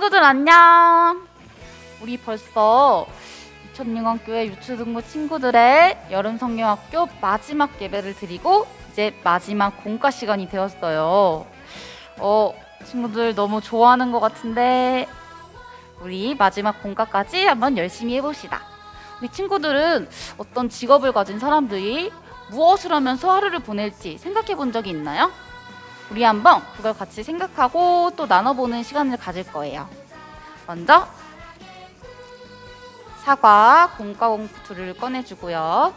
친구들 안녕! 우리 벌써 이천중학교의 유초등부 친구들의 여름성경학교 마지막 예배를 드리고 이제 마지막 공과 시간이 되었어요. 친구들 너무 좋아하는 것 같은데 우리 마지막 공과까지 한번 열심히 해봅시다. 우리 친구들은 어떤 직업을 가진 사람들이 무엇을 하면서 하루를 보낼지 생각해 본 적이 있나요? 우리 한번 그걸 같이 생각하고 또 나눠보는 시간을 가질 거예요. 먼저 사과 공과 봉투를 꺼내주고요.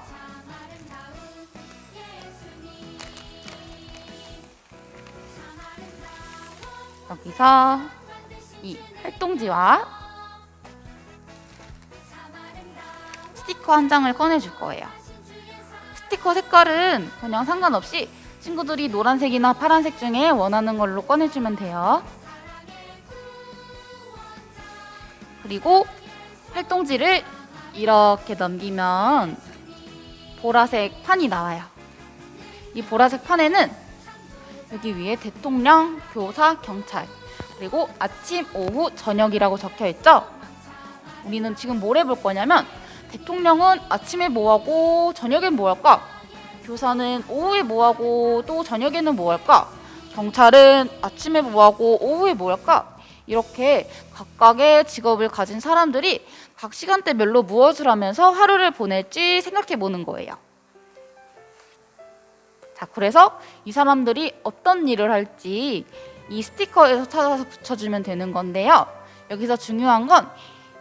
여기서 이 활동지와 스티커 한 장을 꺼내줄 거예요. 스티커 색깔은 그냥 상관없이 친구들이 노란색이나 파란색 중에 원하는 걸로 꺼내주면 돼요. 그리고 활동지를 이렇게 넘기면 보라색 판이 나와요. 이 보라색 판에는 여기 위에 대통령, 교사, 경찰, 그리고 아침, 오후, 저녁이라고 적혀 있죠? 우리는 지금 뭘 해볼 거냐면 대통령은 아침에 뭐하고 저녁엔 뭐할까? 교사는 오후에 뭐하고 또 저녁에는 뭐할까? 경찰은 아침에 뭐하고 오후에 뭐할까? 이렇게 각각의 직업을 가진 사람들이 각 시간대별로 무엇을 하면서 하루를 보낼지 생각해 보는 거예요. 자, 그래서 이 사람들이 어떤 일을 할지 이 스티커에서 찾아서 붙여주면 되는 건데요. 여기서 중요한 건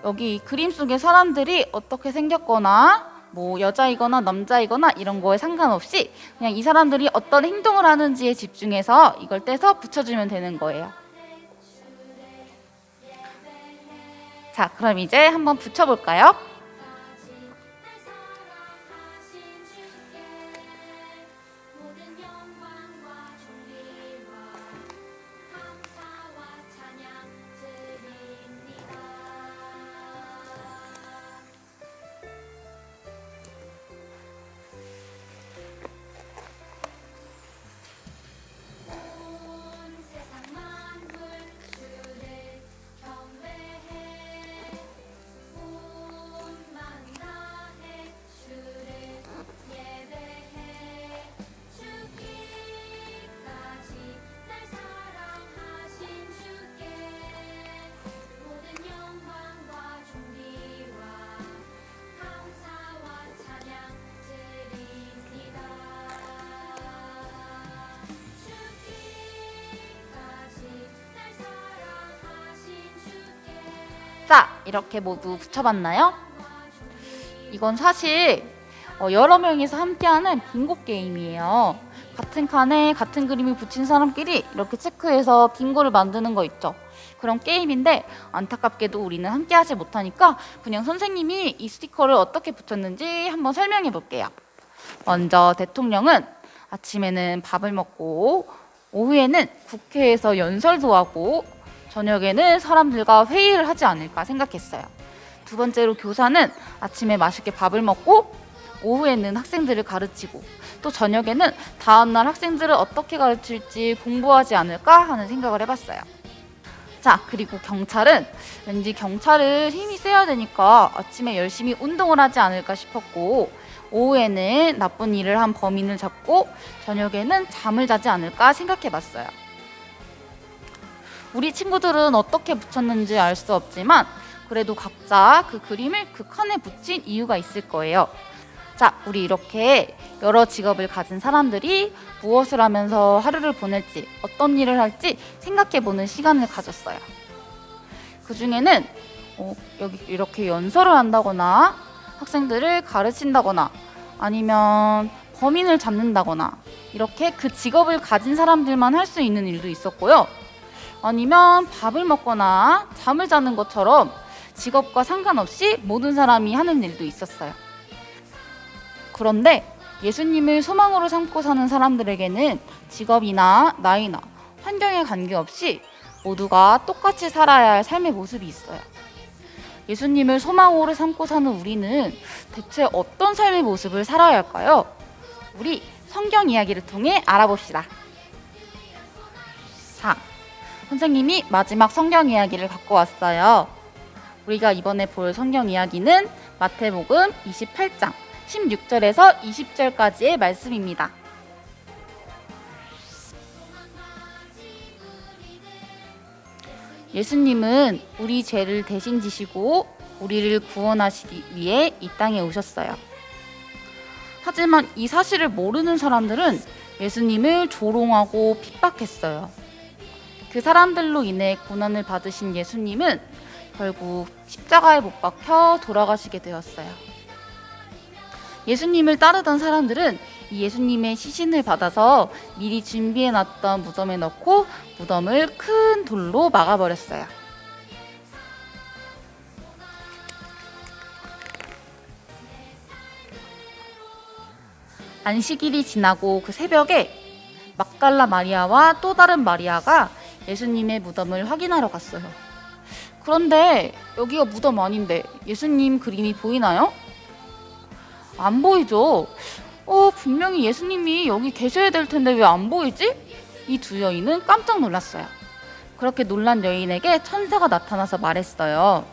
여기 그림 속의 사람들이 어떻게 생겼거나 뭐 여자이거나 남자이거나 이런 거에 상관없이 그냥 이 사람들이 어떤 행동을 하는지에 집중해서 이걸 떼서 붙여주면 되는 거예요. 자, 그럼 이제 한번 붙여볼까요? 자, 이렇게 모두 붙여봤나요? 이건 사실 여러 명이서 함께하는 빙고 게임이에요. 같은 칸에 같은 그림을 붙인 사람끼리 이렇게 체크해서 빙고를 만드는 거 있죠. 그런 게임인데 안타깝게도 우리는 함께하지 못하니까 그냥 선생님이 이 스티커를 어떻게 붙였는지 한번 설명해 볼게요. 먼저 대통령은 아침에는 밥을 먹고 오후에는 국회에서 연설도 하고 저녁에는 사람들과 회의를 하지 않을까 생각했어요. 두 번째로 교사는 아침에 맛있게 밥을 먹고 오후에는 학생들을 가르치고 또 저녁에는 다음날 학생들을 어떻게 가르칠지 공부하지 않을까 하는 생각을 해봤어요. 자, 그리고 경찰은 왠지 경찰을 힘이 세야 되니까 아침에 열심히 운동을 하지 않을까 싶었고 오후에는 나쁜 일을 한 범인을 잡고 저녁에는 잠을 자지 않을까 생각해봤어요. 우리 친구들은 어떻게 붙였는지 알 수 없지만 그래도 각자 그 그림을 그 칸에 붙인 이유가 있을 거예요. 자, 우리 이렇게 여러 직업을 가진 사람들이 무엇을 하면서 하루를 보낼지 어떤 일을 할지 생각해보는 시간을 가졌어요. 그 중에는 여기 이렇게 연설을 한다거나 학생들을 가르친다거나 아니면 범인을 잡는다거나 이렇게 그 직업을 가진 사람들만 할 수 있는 일도 있었고요. 아니면 밥을 먹거나 잠을 자는 것처럼 직업과 상관없이 모든 사람이 하는 일도 있었어요. 그런데 예수님을 소망으로 삼고 사는 사람들에게는 직업이나 나이나 환경에 관계없이 모두가 똑같이 살아야 할 삶의 모습이 있어요. 예수님을 소망으로 삼고 사는 우리는 대체 어떤 삶의 모습을 살아야 할까요? 우리 성경 이야기를 통해 알아봅시다. 자, 선생님이 마지막 성경 이야기를 갖고 왔어요. 우리가 이번에 볼 성경 이야기는 마태복음 28장 16절에서 20절까지의 말씀입니다. 예수님은 우리 죄를 대신 지시고 우리를 구원하시기 위해 이 땅에 오셨어요. 하지만 이 사실을 모르는 사람들은 예수님을 조롱하고 핍박했어요. 그 사람들로 인해 고난을 받으신 예수님은 결국 십자가에 못 박혀 돌아가시게 되었어요. 예수님을 따르던 사람들은 이 예수님의 시신을 받아서 미리 준비해놨던 무덤에 넣고 무덤을 큰 돌로 막아버렸어요. 안식일이 지나고 그 새벽에 막달라 마리아와 또 다른 마리아가 예수님의 무덤을 확인하러 갔어요. 그런데 여기가 무덤 아닌데 예수님 그림이 보이나요? 안 보이죠? 분명히 예수님이 여기 계셔야 될 텐데 왜 안 보이지? 이 두 여인은 깜짝 놀랐어요. 그렇게 놀란 여인에게 천사가 나타나서 말했어요.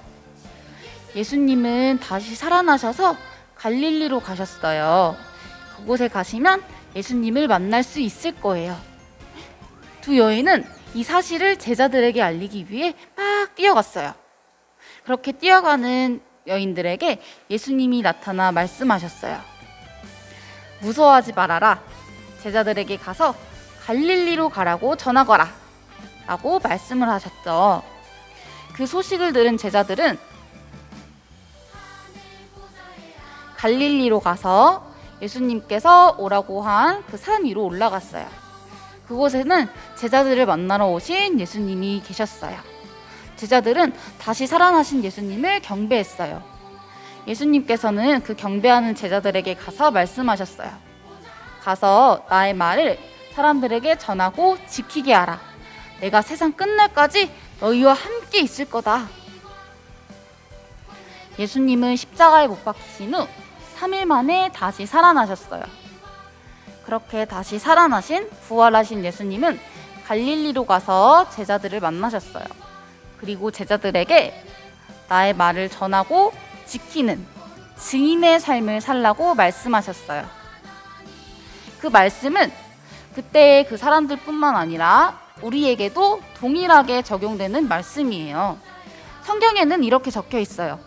예수님은 다시 살아나셔서 갈릴리로 가셨어요. 그곳에 가시면 예수님을 만날 수 있을 거예요. 두 여인은 이 사실을 제자들에게 알리기 위해 막 뛰어갔어요. 그렇게 뛰어가는 여인들에게 예수님이 나타나 말씀하셨어요. 무서워하지 말아라. 제자들에게 가서 갈릴리로 가라고 전하거라. 라고 말씀을 하셨죠. 그 소식을 들은 제자들은 갈릴리로 가서 예수님께서 오라고 한 그 산 위로 올라갔어요. 그곳에는 제자들을 만나러 오신 예수님이 계셨어요. 제자들은 다시 살아나신 예수님을 경배했어요. 예수님께서는 그 경배하는 제자들에게 가서 말씀하셨어요. 가서 나의 말을 사람들에게 전하고 지키게 하라. 내가 세상 끝날까지 너희와 함께 있을 거다. 예수님은 십자가에 못 박히신 후 3일 만에 다시 살아나셨어요. 그렇게 다시 살아나신 부활하신 예수님은 갈릴리로 가서 제자들을 만나셨어요. 그리고 제자들에게 나의 말을 전하고 지키는 증인의 삶을 살라고 말씀하셨어요. 그 말씀은 그때의 그 사람들뿐만 아니라 우리에게도 동일하게 적용되는 말씀이에요. 성경에는 이렇게 적혀 있어요.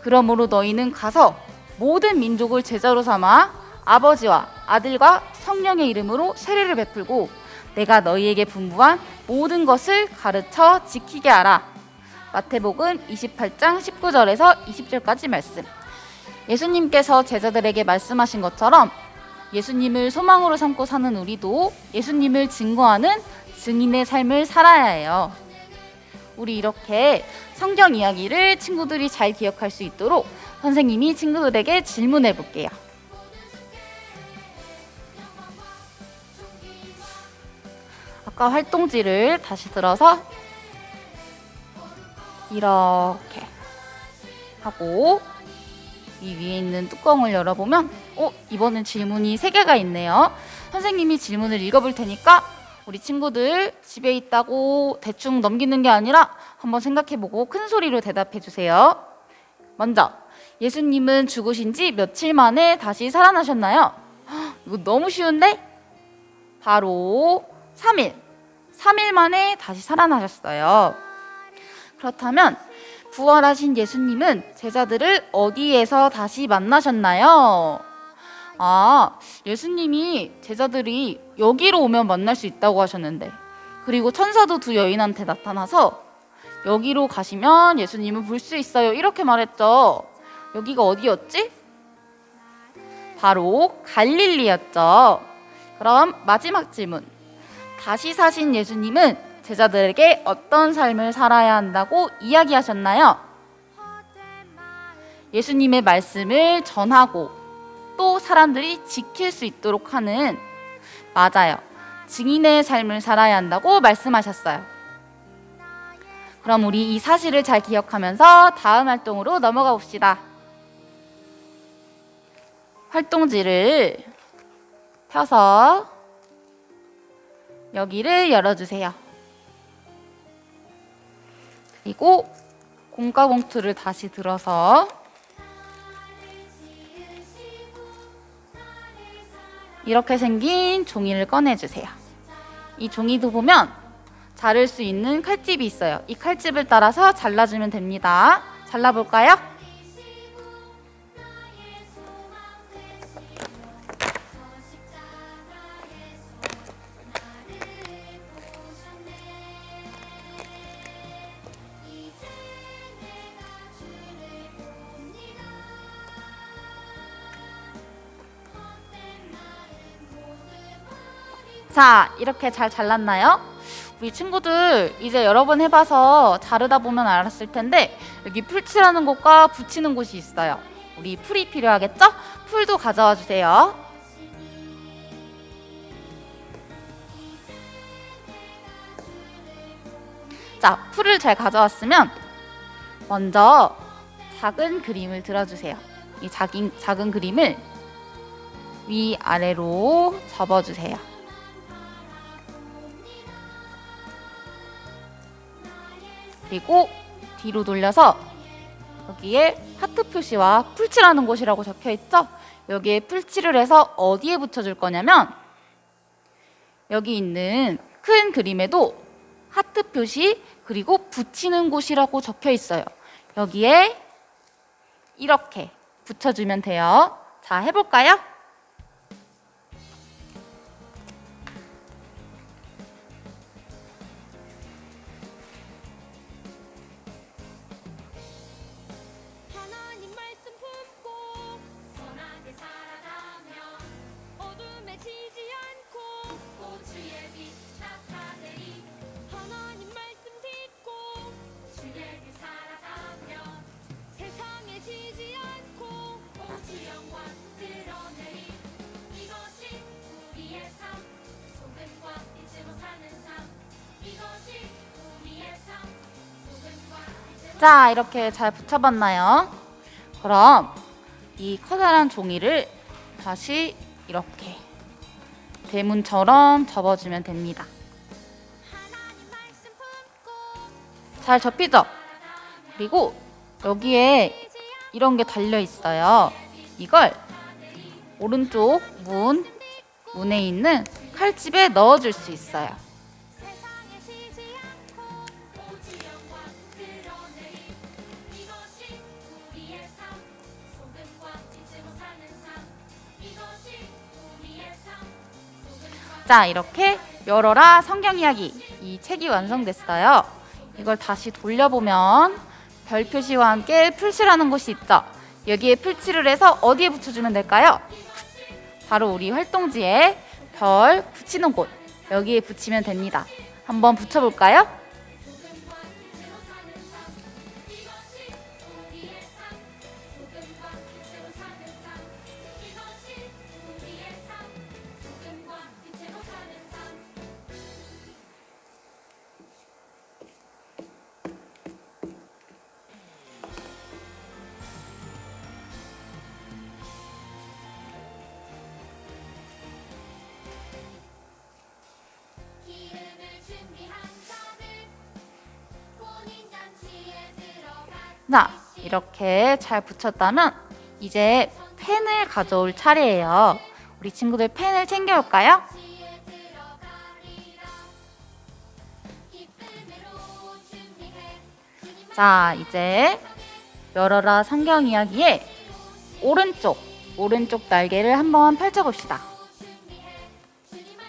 그러므로 너희는 가서 모든 민족을 제자로 삼아 아버지와 아들과 성령의 이름으로 세례를 베풀고 내가 너희에게 분부한 모든 것을 가르쳐 지키게 하라. 마태복음 28장 19절에서 20절까지 말씀. 예수님께서 제자들에게 말씀하신 것처럼 예수님을 소망으로 삼고 사는 우리도 예수님을 증거하는 증인의 삶을 살아야 해요. 우리 이렇게 성경 이야기를 친구들이 잘 기억할 수 있도록 선생님이 친구들에게 질문해 볼게요. 아까 활동지를 다시 들어서 이렇게 하고 이 위에 있는 뚜껑을 열어보면 이번엔 질문이 3개가 있네요. 선생님이 질문을 읽어볼 테니까 우리 친구들 집에 있다고 대충 넘기는 게 아니라 한번 생각해보고 큰 소리로 대답해 주세요. 먼저 예수님은 죽으신 지 며칠 만에 다시 살아나셨나요? 이거 너무 쉬운데? 바로 3일 만에 다시 살아나셨어요. 그렇다면 부활하신 예수님은 제자들을 어디에서 다시 만나셨나요? 예수님이 제자들이 여기로 오면 만날 수 있다고 하셨는데, 그리고 천사도 두 여인한테 나타나서 여기로 가시면 예수님을 볼 수 있어요 이렇게 말했죠. 여기가 어디였지? 바로 갈릴리였죠. 그럼 마지막 질문. 다시 사신 예수님은 제자들에게 어떤 삶을 살아야 한다고 이야기하셨나요? 예수님의 말씀을 전하고 또 사람들이 지킬 수 있도록 하는, 맞아요, 증인의 삶을 살아야 한다고 말씀하셨어요. 그럼 우리 이 사실을 잘 기억하면서 다음 활동으로 넘어가 봅시다. 활동지를 펴서 여기를 열어주세요. 그리고 공과 봉투를 다시 들어서 이렇게 생긴 종이를 꺼내주세요. 이 종이도 보면 자를 수 있는 칼집이 있어요. 이 칼집을 따라서 잘라주면 됩니다. 잘라볼까요? 자, 이렇게 잘 잘랐나요? 우리 친구들 이제 여러 번 해봐서 자르다 보면 알았을 텐데 여기 풀칠하는 곳과 붙이는 곳이 있어요. 우리 풀이 필요하겠죠? 풀도 가져와 주세요. 자, 풀을 잘 가져왔으면 먼저 작은 그림을 들어주세요. 이 작은 그림을 위아래로 접어주세요. 그리고 뒤로 돌려서 여기에 하트 표시와 풀칠하는 곳이라고 적혀있죠? 여기에 풀칠을 해서 어디에 붙여줄 거냐면 여기 있는 큰 그림에도 하트 표시 그리고 붙이는 곳이라고 적혀있어요. 여기에 이렇게 붙여주면 돼요. 자, 해볼까요? 자, 이렇게 잘 붙여봤나요? 그럼 이 커다란 종이를 다시 이렇게 대문처럼 접어주면 됩니다. 잘 접히죠? 그리고 여기에 이런 게 달려 있어요. 이걸 오른쪽 문에 있는 칼집에 넣어줄 수 있어요. 자, 이렇게 열어라 성경 이야기 이 책이 완성됐어요. 이걸 다시 돌려보면 별 표시와 함께 풀칠하는 곳이 있죠. 여기에 풀칠을 해서 어디에 붙여주면 될까요? 바로 우리 활동지에 별 붙이는 곳 여기에 붙이면 됩니다. 한번 붙여볼까요? 자, 이렇게 잘 붙였다면 이제 펜을 가져올 차례예요. 우리 친구들 펜을 챙겨올까요? 자, 이제 열어라 성경 이야기의 오른쪽 날개를 한번 펼쳐봅시다.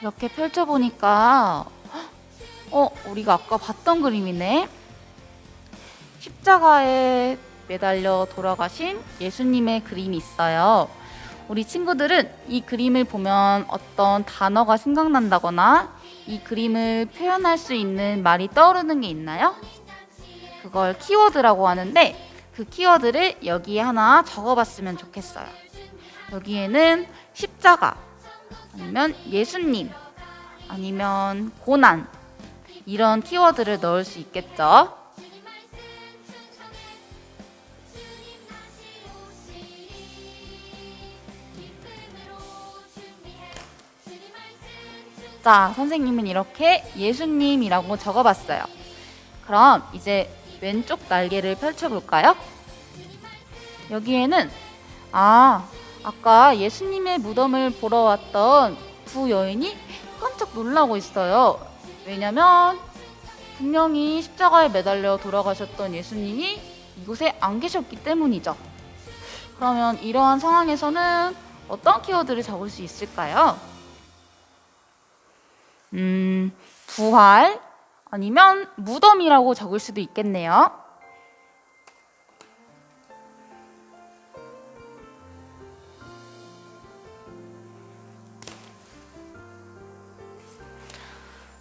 이렇게 펼쳐보니까 우리가 아까 봤던 그림이네. 십자가에 매달려 돌아가신 예수님의 그림이 있어요. 우리 친구들은 이 그림을 보면 어떤 단어가 생각난다거나 이 그림을 표현할 수 있는 말이 떠오르는 게 있나요? 그걸 키워드라고 하는데 그 키워드를 여기에 하나 적어봤으면 좋겠어요. 여기에는 십자가, 아니면 예수님, 아니면 고난 이런 키워드를 넣을 수 있겠죠. 자, 선생님은 이렇게 예수님이라고 적어봤어요. 그럼 이제 왼쪽 날개를 펼쳐볼까요? 여기에는 아까 예수님의 무덤을 보러 왔던 두 여인이 깜짝 놀라고 있어요. 왜냐면 분명히 십자가에 매달려 돌아가셨던 예수님이 이곳에 안 계셨기 때문이죠. 그러면 이러한 상황에서는 어떤 키워드를 적을 수 있을까요? 부활 아니면 무덤이라고 적을 수도 있겠네요.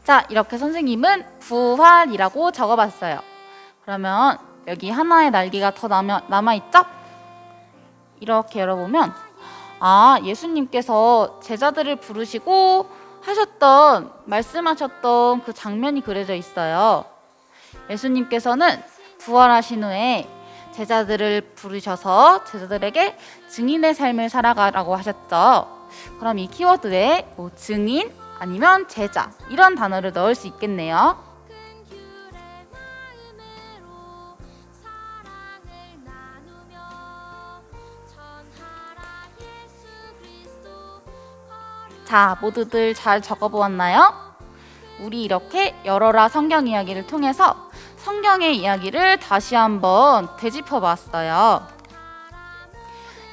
자, 이렇게 선생님은 부활이라고 적어봤어요. 그러면 여기 하나의 날개가 더 남아있죠? 이렇게 열어보면 예수님께서 제자들을 부르시고 말씀하셨던 그 장면이 그려져 있어요. 예수님께서는 부활하신 후에 제자들을 부르셔서 제자들에게 증인의 삶을 살아가라고 하셨죠. 그럼 이 키워드에 증인 아니면 제자 이런 단어를 넣을 수 있겠네요. 자, 모두들 잘 적어보았나요? 우리 이렇게 열어라 성경 이야기를 통해서 성경의 이야기를 다시 한번 되짚어 봤어요.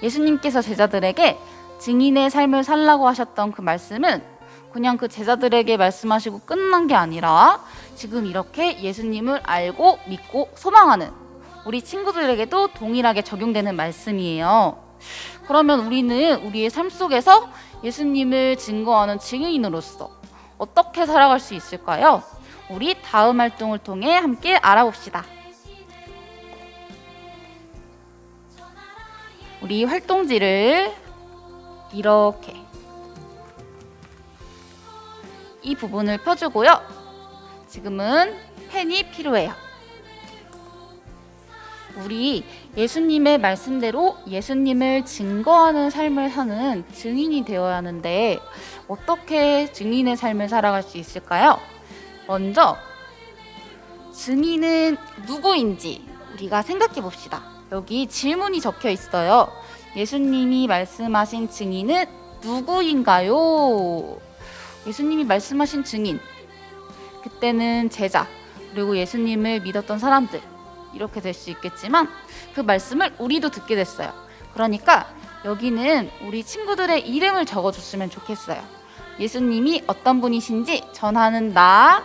예수님께서 제자들에게 증인의 삶을 살라고 하셨던 그 말씀은 그냥 그 제자들에게 말씀하시고 끝난 게 아니라 지금 이렇게 예수님을 알고 믿고 소망하는 우리 친구들에게도 동일하게 적용되는 말씀이에요. 그러면 우리는 우리의 삶 속에서 예수님을 증거하는 증인으로서 어떻게 살아갈 수 있을까요? 우리 다음 활동을 통해 함께 알아봅시다. 우리 활동지를 이렇게 이 부분을 펴주고요. 지금은 펜이 필요해요. 우리 예수님의 말씀대로 예수님을 증거하는 삶을 사는 증인이 되어야 하는데 어떻게 증인의 삶을 살아갈 수 있을까요? 먼저 증인은 누구인지 우리가 생각해 봅시다. 여기 질문이 적혀 있어요. 예수님이 말씀하신 증인은 누구인가요? 예수님이 말씀하신 증인, 그때는 제자, 그리고 예수님을 믿었던 사람들 이렇게 될 수 있겠지만 그 말씀을 우리도 듣게 됐어요. 그러니까 여기는 우리 친구들의 이름을 적어줬으면 좋겠어요. 예수님이 어떤 분이신지 전하는 나,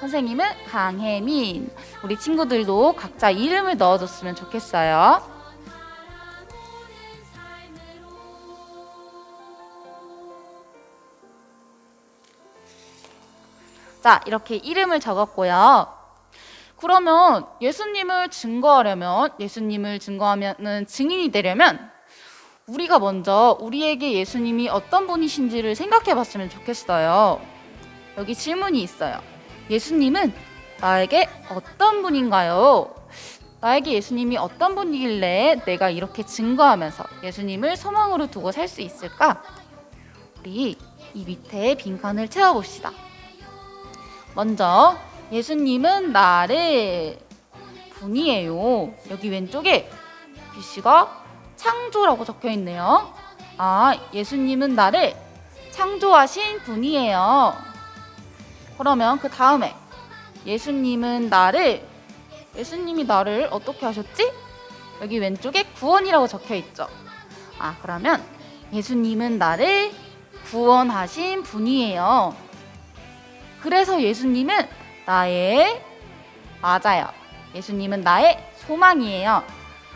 선생님은 강혜민, 우리 친구들도 각자 이름을 넣어줬으면 좋겠어요. 자, 이렇게 이름을 적었고요. 그러면 예수님을 증거하면은 증인이 되려면 우리가 먼저 우리에게 예수님이 어떤 분이신지를 생각해 봤으면 좋겠어요. 여기 질문이 있어요. 예수님은 나에게 어떤 분인가요? 나에게 예수님이 어떤 분이길래 내가 이렇게 증거하면서 예수님을 소망으로 두고 살 수 있을까? 우리 이 밑에 빈칸을 채워봅시다. 먼저 예수님은 나를 분이에요. 여기 왼쪽에 글씨가 창조라고 적혀 있네요. 예수님은 나를 창조하신 분이에요. 그러면 그 다음에 예수님이 나를 어떻게 하셨지? 여기 왼쪽에 구원이라고 적혀 있죠. 그러면 예수님은 나를 구원하신 분이에요. 그래서 예수님은 예수님은 나의 소망이에요.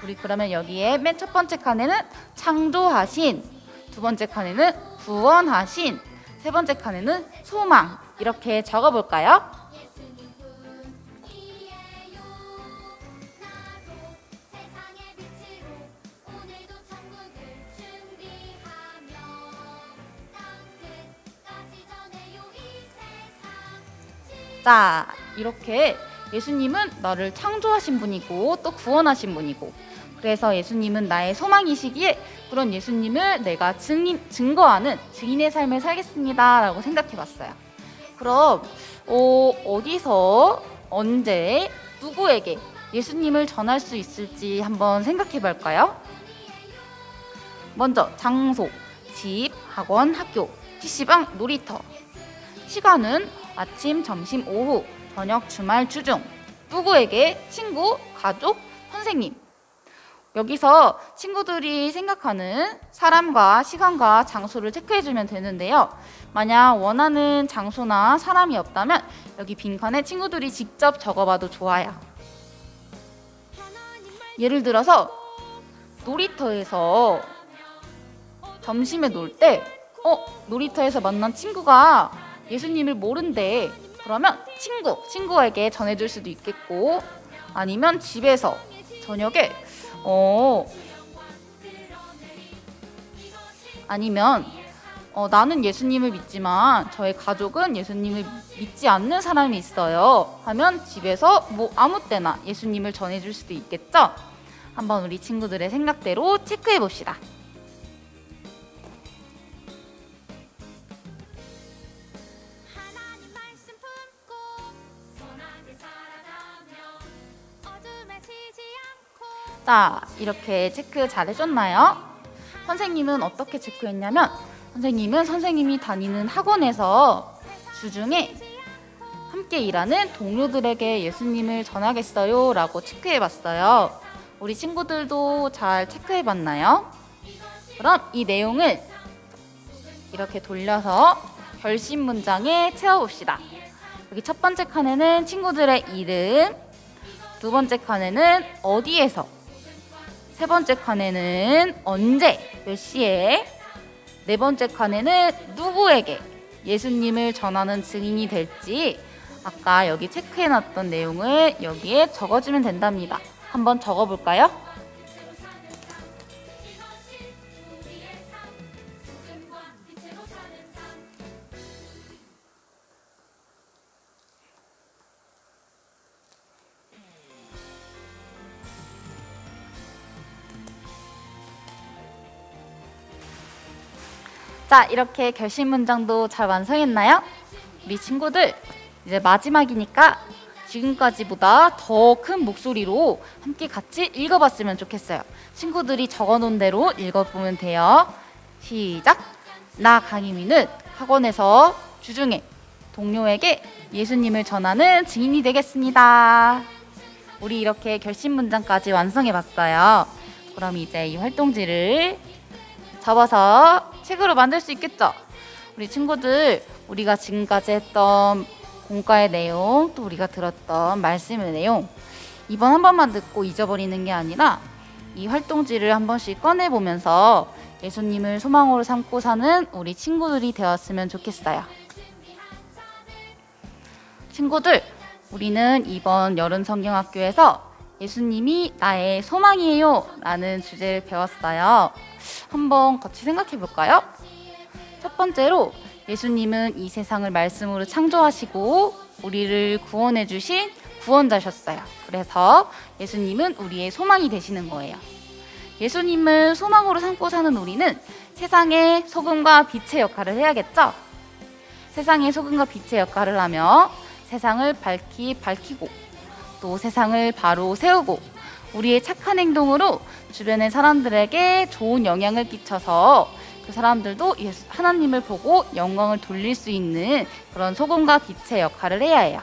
우리 그러면 여기에 맨 첫 번째 칸에는 창조하신, 두 번째 칸에는 구원하신, 세 번째 칸에는 소망 이렇게 적어볼까요? 자, 이렇게 예수님은 너를 창조하신 분이고 또 구원하신 분이고, 그래서 예수님은 나의 소망이시기에 그런 예수님을 내가 증거하는 증인의 삶을 살겠습니다 라고 생각해 봤어요. 그럼 어디서 언제 누구에게 예수님을 전할 수 있을지 한번 생각해 볼까요? 먼저 장소, 집, 학원, 학교, PC방, 놀이터. 시간은 아침, 점심, 오후, 저녁, 주말, 주중. 누구에게? 친구, 가족, 선생님. 여기서 친구들이 생각하는 사람과 시간과 장소를 체크해주면 되는데요. 만약 원하는 장소나 사람이 없다면 여기 빈칸에 친구들이 직접 적어봐도 좋아요. 예를 들어서 놀이터에서 점심에 놀 때 놀이터에서 만난 친구가 예수님을 모른대. 그러면 친구에게 전해줄 수도 있겠고, 아니면 집에서 저녁에 아니면 나는 예수님을 믿지만 저의 가족은 예수님을 믿지 않는 사람이 있어요 하면 집에서 뭐 아무 때나 예수님을 전해줄 수도 있겠죠? 한번 우리 친구들의 생각대로 체크해 봅시다. 자, 이렇게 체크 잘 해줬나요? 선생님은 어떻게 체크했냐면, 선생님은 선생님이 다니는 학원에서 주중에 함께 일하는 동료들에게 예수님을 전하겠어요 라고 체크해봤어요. 우리 친구들도 잘 체크해봤나요? 그럼 이 내용을 이렇게 돌려서 결심 문장에 채워봅시다. 여기 첫 번째 칸에는 친구들의 이름, 두 번째 칸에는 어디에서, 세 번째 칸에는 언제, 몇 시에, 네 번째 칸에는 누구에게 예수님을 전하는 증인이 될지 아까 여기 체크해놨던 내용을 여기에 적어주면 된답니다. 한번 적어볼까요? 자, 이렇게 결심 문장도 잘 완성했나요? 우리 친구들 이제 마지막이니까 지금까지보다 더 큰 목소리로 함께 같이 읽어봤으면 좋겠어요. 친구들이 적어놓은 대로 읽어보면 돼요. 시작! 나 강희미는 학원에서 주중에 동료에게 예수님을 전하는 증인이 되겠습니다. 우리 이렇게 결심 문장까지 완성해봤어요. 그럼 이제 이 활동지를 접어서 책으로 만들 수 있겠죠? 우리 친구들, 우리가 지금까지 했던 공과의 내용, 또 우리가 들었던 말씀의 내용, 이번 한 번만 듣고 잊어버리는 게 아니라 이 활동지를 한 번씩 꺼내보면서 예수님을 소망으로 삼고 사는 우리 친구들이 되었으면 좋겠어요. 친구들, 우리는 이번 여름 성경학교에서 예수님이 나의 소망이에요 라는 주제를 배웠어요. 한번 같이 생각해 볼까요? 첫 번째로 예수님은 이 세상을 말씀으로 창조하시고 우리를 구원해 주신 구원자셨어요. 그래서 예수님은 우리의 소망이 되시는 거예요. 예수님을 소망으로 삼고 사는 우리는 세상의 소금과 빛의 역할을 해야겠죠? 세상의 소금과 빛의 역할을 하며 세상을 밝히고 또 세상을 바로 세우고 우리의 착한 행동으로 주변의 사람들에게 좋은 영향을 끼쳐서 그 사람들도 하나님을 보고 영광을 돌릴 수 있는 그런 소금과 빛의 역할을 해야 해요.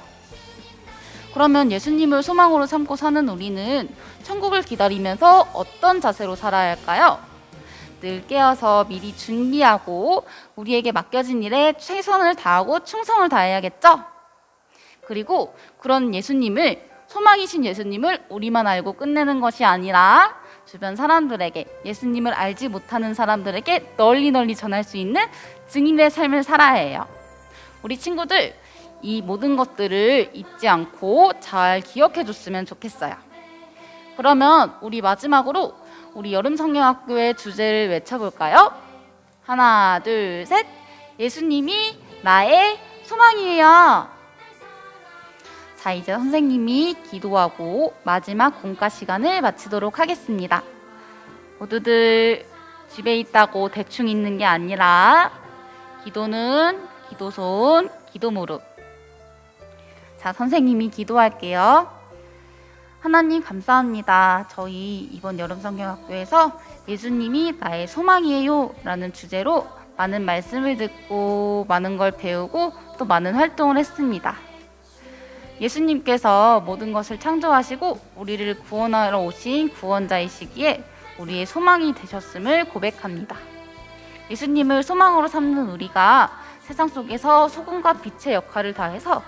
그러면 예수님을 소망으로 삼고 사는 우리는 천국을 기다리면서 어떤 자세로 살아야 할까요? 늘 깨어서 미리 준비하고 우리에게 맡겨진 일에 최선을 다하고 충성을 다해야겠죠? 그리고 그런 소망이신 예수님을 우리만 알고 끝내는 것이 아니라 주변 사람들에게, 예수님을 알지 못하는 사람들에게 널리 전할 수 있는 증인의 삶을 살아야 해요. 우리 친구들, 이 모든 것들을 잊지 않고 잘 기억해 줬으면 좋겠어요. 그러면 우리 마지막으로 우리 여름성경학교의 주제를 외쳐볼까요? 하나, 둘, 셋! 예수님이 나의 소망이에요. 자, 이제 선생님이 기도하고 마지막 공과 시간을 마치도록 하겠습니다. 모두들 집에 있다고 대충 있는 게 아니라 기도는 기도손, 기도무릎. 자, 선생님이 기도할게요. 하나님 감사합니다. 저희 이번 여름성경학교에서 예수님이 나의 소망이에요 라는 주제로 많은 말씀을 듣고 많은 걸 배우고 또 많은 활동을 했습니다. 예수님께서 모든 것을 창조하시고 우리를 구원하러 오신 구원자이시기에 우리의 소망이 되셨음을 고백합니다. 예수님을 소망으로 삼는 우리가 세상 속에서 소금과 빛의 역할을 다해서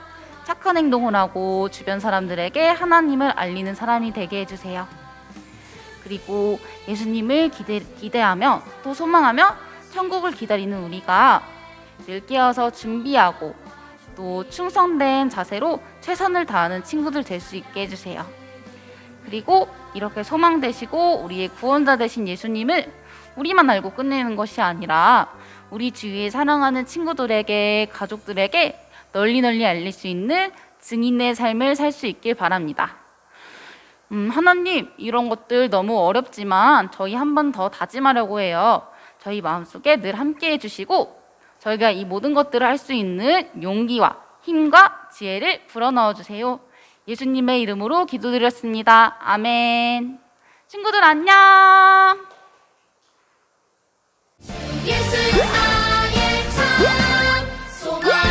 착한 행동을 하고 주변 사람들에게 하나님을 알리는 사람이 되게 해주세요. 그리고 예수님을 기대하며 또 소망하며 천국을 기다리는 우리가 늘 깨어서 준비하고 또 충성된 자세로 최선을 다하는 친구들 될 수 있게 해주세요. 그리고 이렇게 소망 되시고 우리의 구원자 되신 예수님을 우리만 알고 끝내는 것이 아니라 우리 주위에 사랑하는 친구들에게, 가족들에게 널리 알릴 수 있는 증인의 삶을 살 수 있길 바랍니다. 하나님, 이런 것들 너무 어렵지만 저희 한 번 더 다짐하려고 해요. 저희 마음속에 늘 함께 해주시고 저희가 이 모든 것들을 할 수 있는 용기와 힘과 지혜를 불어넣어 주세요. 예수님의 이름으로 기도드렸습니다. 아멘. 친구들 안녕. 예수 나의 참 소망.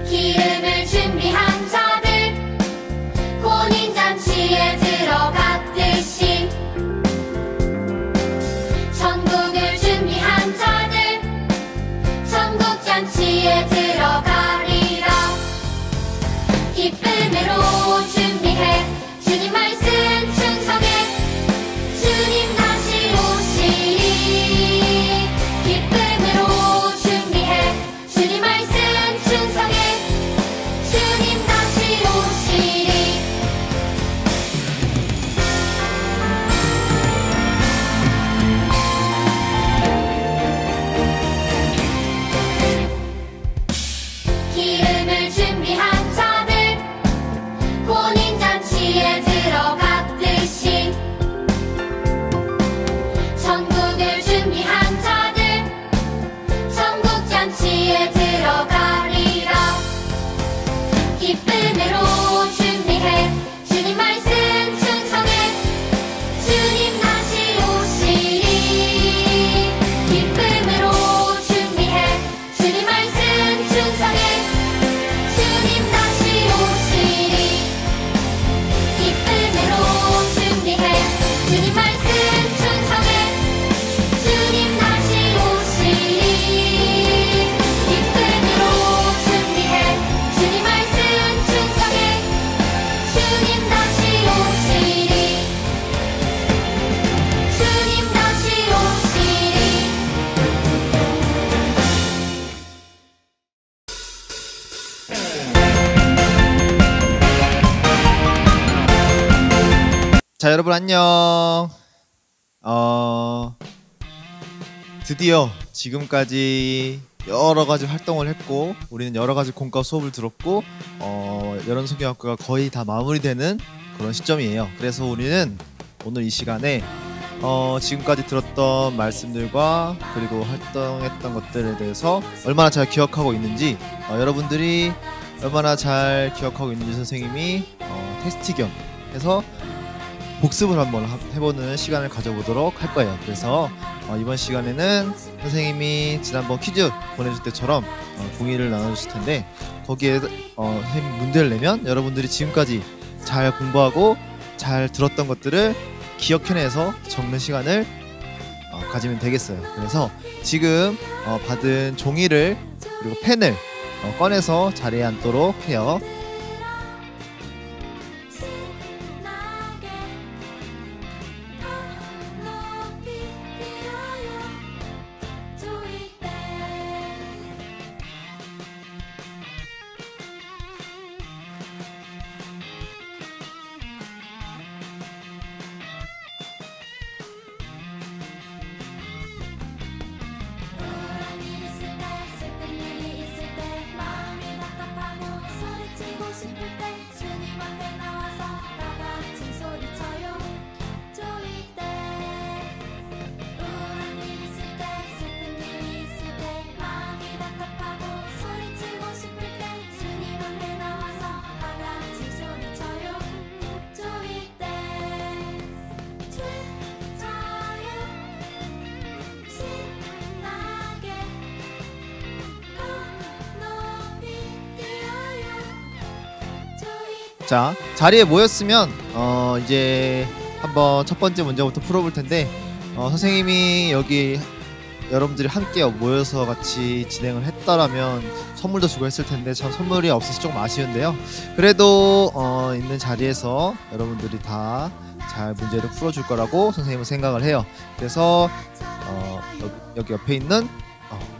기름을 준비한 자들 혼인잔치에 들어갔듯이 천국을 준비한 자들 천국잔치에 들어가리라. 기쁨으로 준비해 주님 말씀 충성해 주님 다시 오시리. 기쁨으로 준비해 주님 말씀 충성해 주님 다시 오시리. 기름을 준비한 자들 혼인잔치에 들어갔듯이 천국을 준비한 자들 천국잔치에 들어가리라. 기쁨으로 준비해 주님 말씀 충성해 주님 다시 오시리. 기쁨으로 준비해 주님 말씀 충성해 주님 다시 오시리. 기쁨으로 준비해 주님 말씀 충성해 주님 다시 오시리. 기쁨으로 준비해 주님 말씀 충성해 주님 다시 오시리. 주님 다시 오시리. 자, 여러분 안녕. 드디어 지금까지 여러 가지 활동을 했고 우리는 여러 가지 공과 수업을 들었고 여름성경학교가 거의 다 마무리되는 그런 시점이에요. 그래서 우리는 오늘 이 시간에 지금까지 들었던 말씀들과 그리고 활동했던 것들에 대해서 얼마나 잘 기억하고 있는지 여러분들이 얼마나 잘 기억하고 있는지 선생님이 테스트 겸 해서 복습을 한번 해보는 시간을 가져보도록 할 거예요. 그래서 이번 시간에는 선생님이 지난번 퀴즈 보내줄 때처럼 종이를 나눠주실 텐데 거기에 선생님 문제를 내면 여러분들이 지금까지 잘 공부하고 잘 들었던 것들을 기억해내서 적는 시간을 가지면 되겠어요. 그래서 지금 받은 종이를 그리고 펜을 꺼내서 자리에 앉도록 해요. 슬픈 일이 있을 때 마음이 답답하고 소리치는 자, 자리에 모였으면 이제 한번 첫 번째 문제부터 풀어볼 텐데 선생님이 여기 여러분들이 함께 모여서 같이 진행을 했다라면 선물도 주고 했을 텐데 참 선물이 없어서 조금 아쉬운데요. 그래도 있는 자리에서 여러분들이 다 잘 문제를 풀어줄 거라고 선생님은 생각을 해요. 그래서 여기 옆에 있는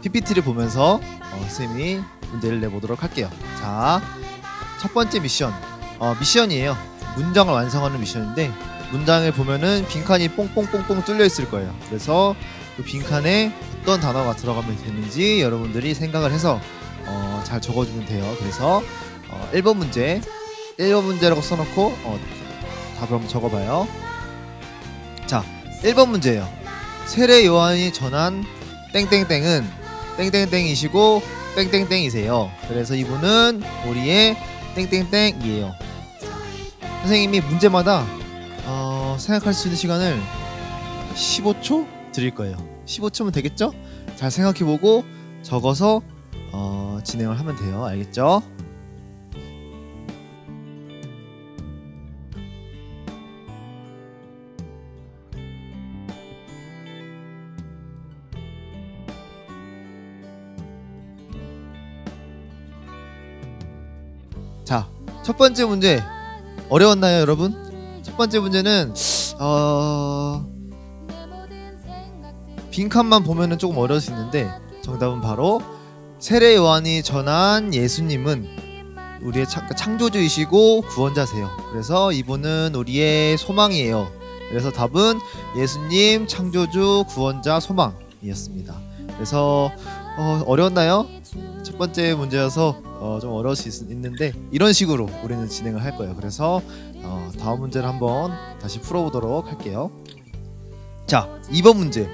PPT를 보면서 선생님이 문제를 내보도록 할게요. 자, 첫 번째 미션 미션이에요. 문장을 완성하는 미션인데 문장을 보면은 빈칸이 뽕뽕뽕뽕 뚫려 있을 거예요. 그래서 그 빈칸에 어떤 단어가 들어가면 되는지 여러분들이 생각을 해서 잘 적어주면 돼요. 그래서 1번 문제라고 써놓고 답을 한번 적어봐요. 자, 1번 문제예요. 세례 요한이 전한 땡땡땡은 땡땡땡이시고 땡땡땡이세요. 그래서 이분은 우리의 땡땡땡이에요. 선생님이 문제마다 생각할 수 있는 시간을 15초 드릴 거예요. 15초면 되겠죠? 잘 생각해보고 적어서 진행을 하면 돼요. 알겠죠? 자, 첫 번째 문제 어려웠나요, 여러분? 첫 번째 문제는 빈칸만 보면은 조금 어려울 수 있는데 정답은 바로 세례 요한이 전한 예수님은 우리의 창조주이시고 구원자세요. 그래서 이분은 우리의 소망이에요. 그래서 답은 예수님, 창조주, 구원자, 소망이었습니다. 그래서 어려웠나요? 첫 번째 문제여서 좀 어려울 수 있는데 이런 식으로 우리는 진행을 할 거예요. 그래서 다음 문제를 한번 다시 풀어보도록 할게요. 자, 2번 문제.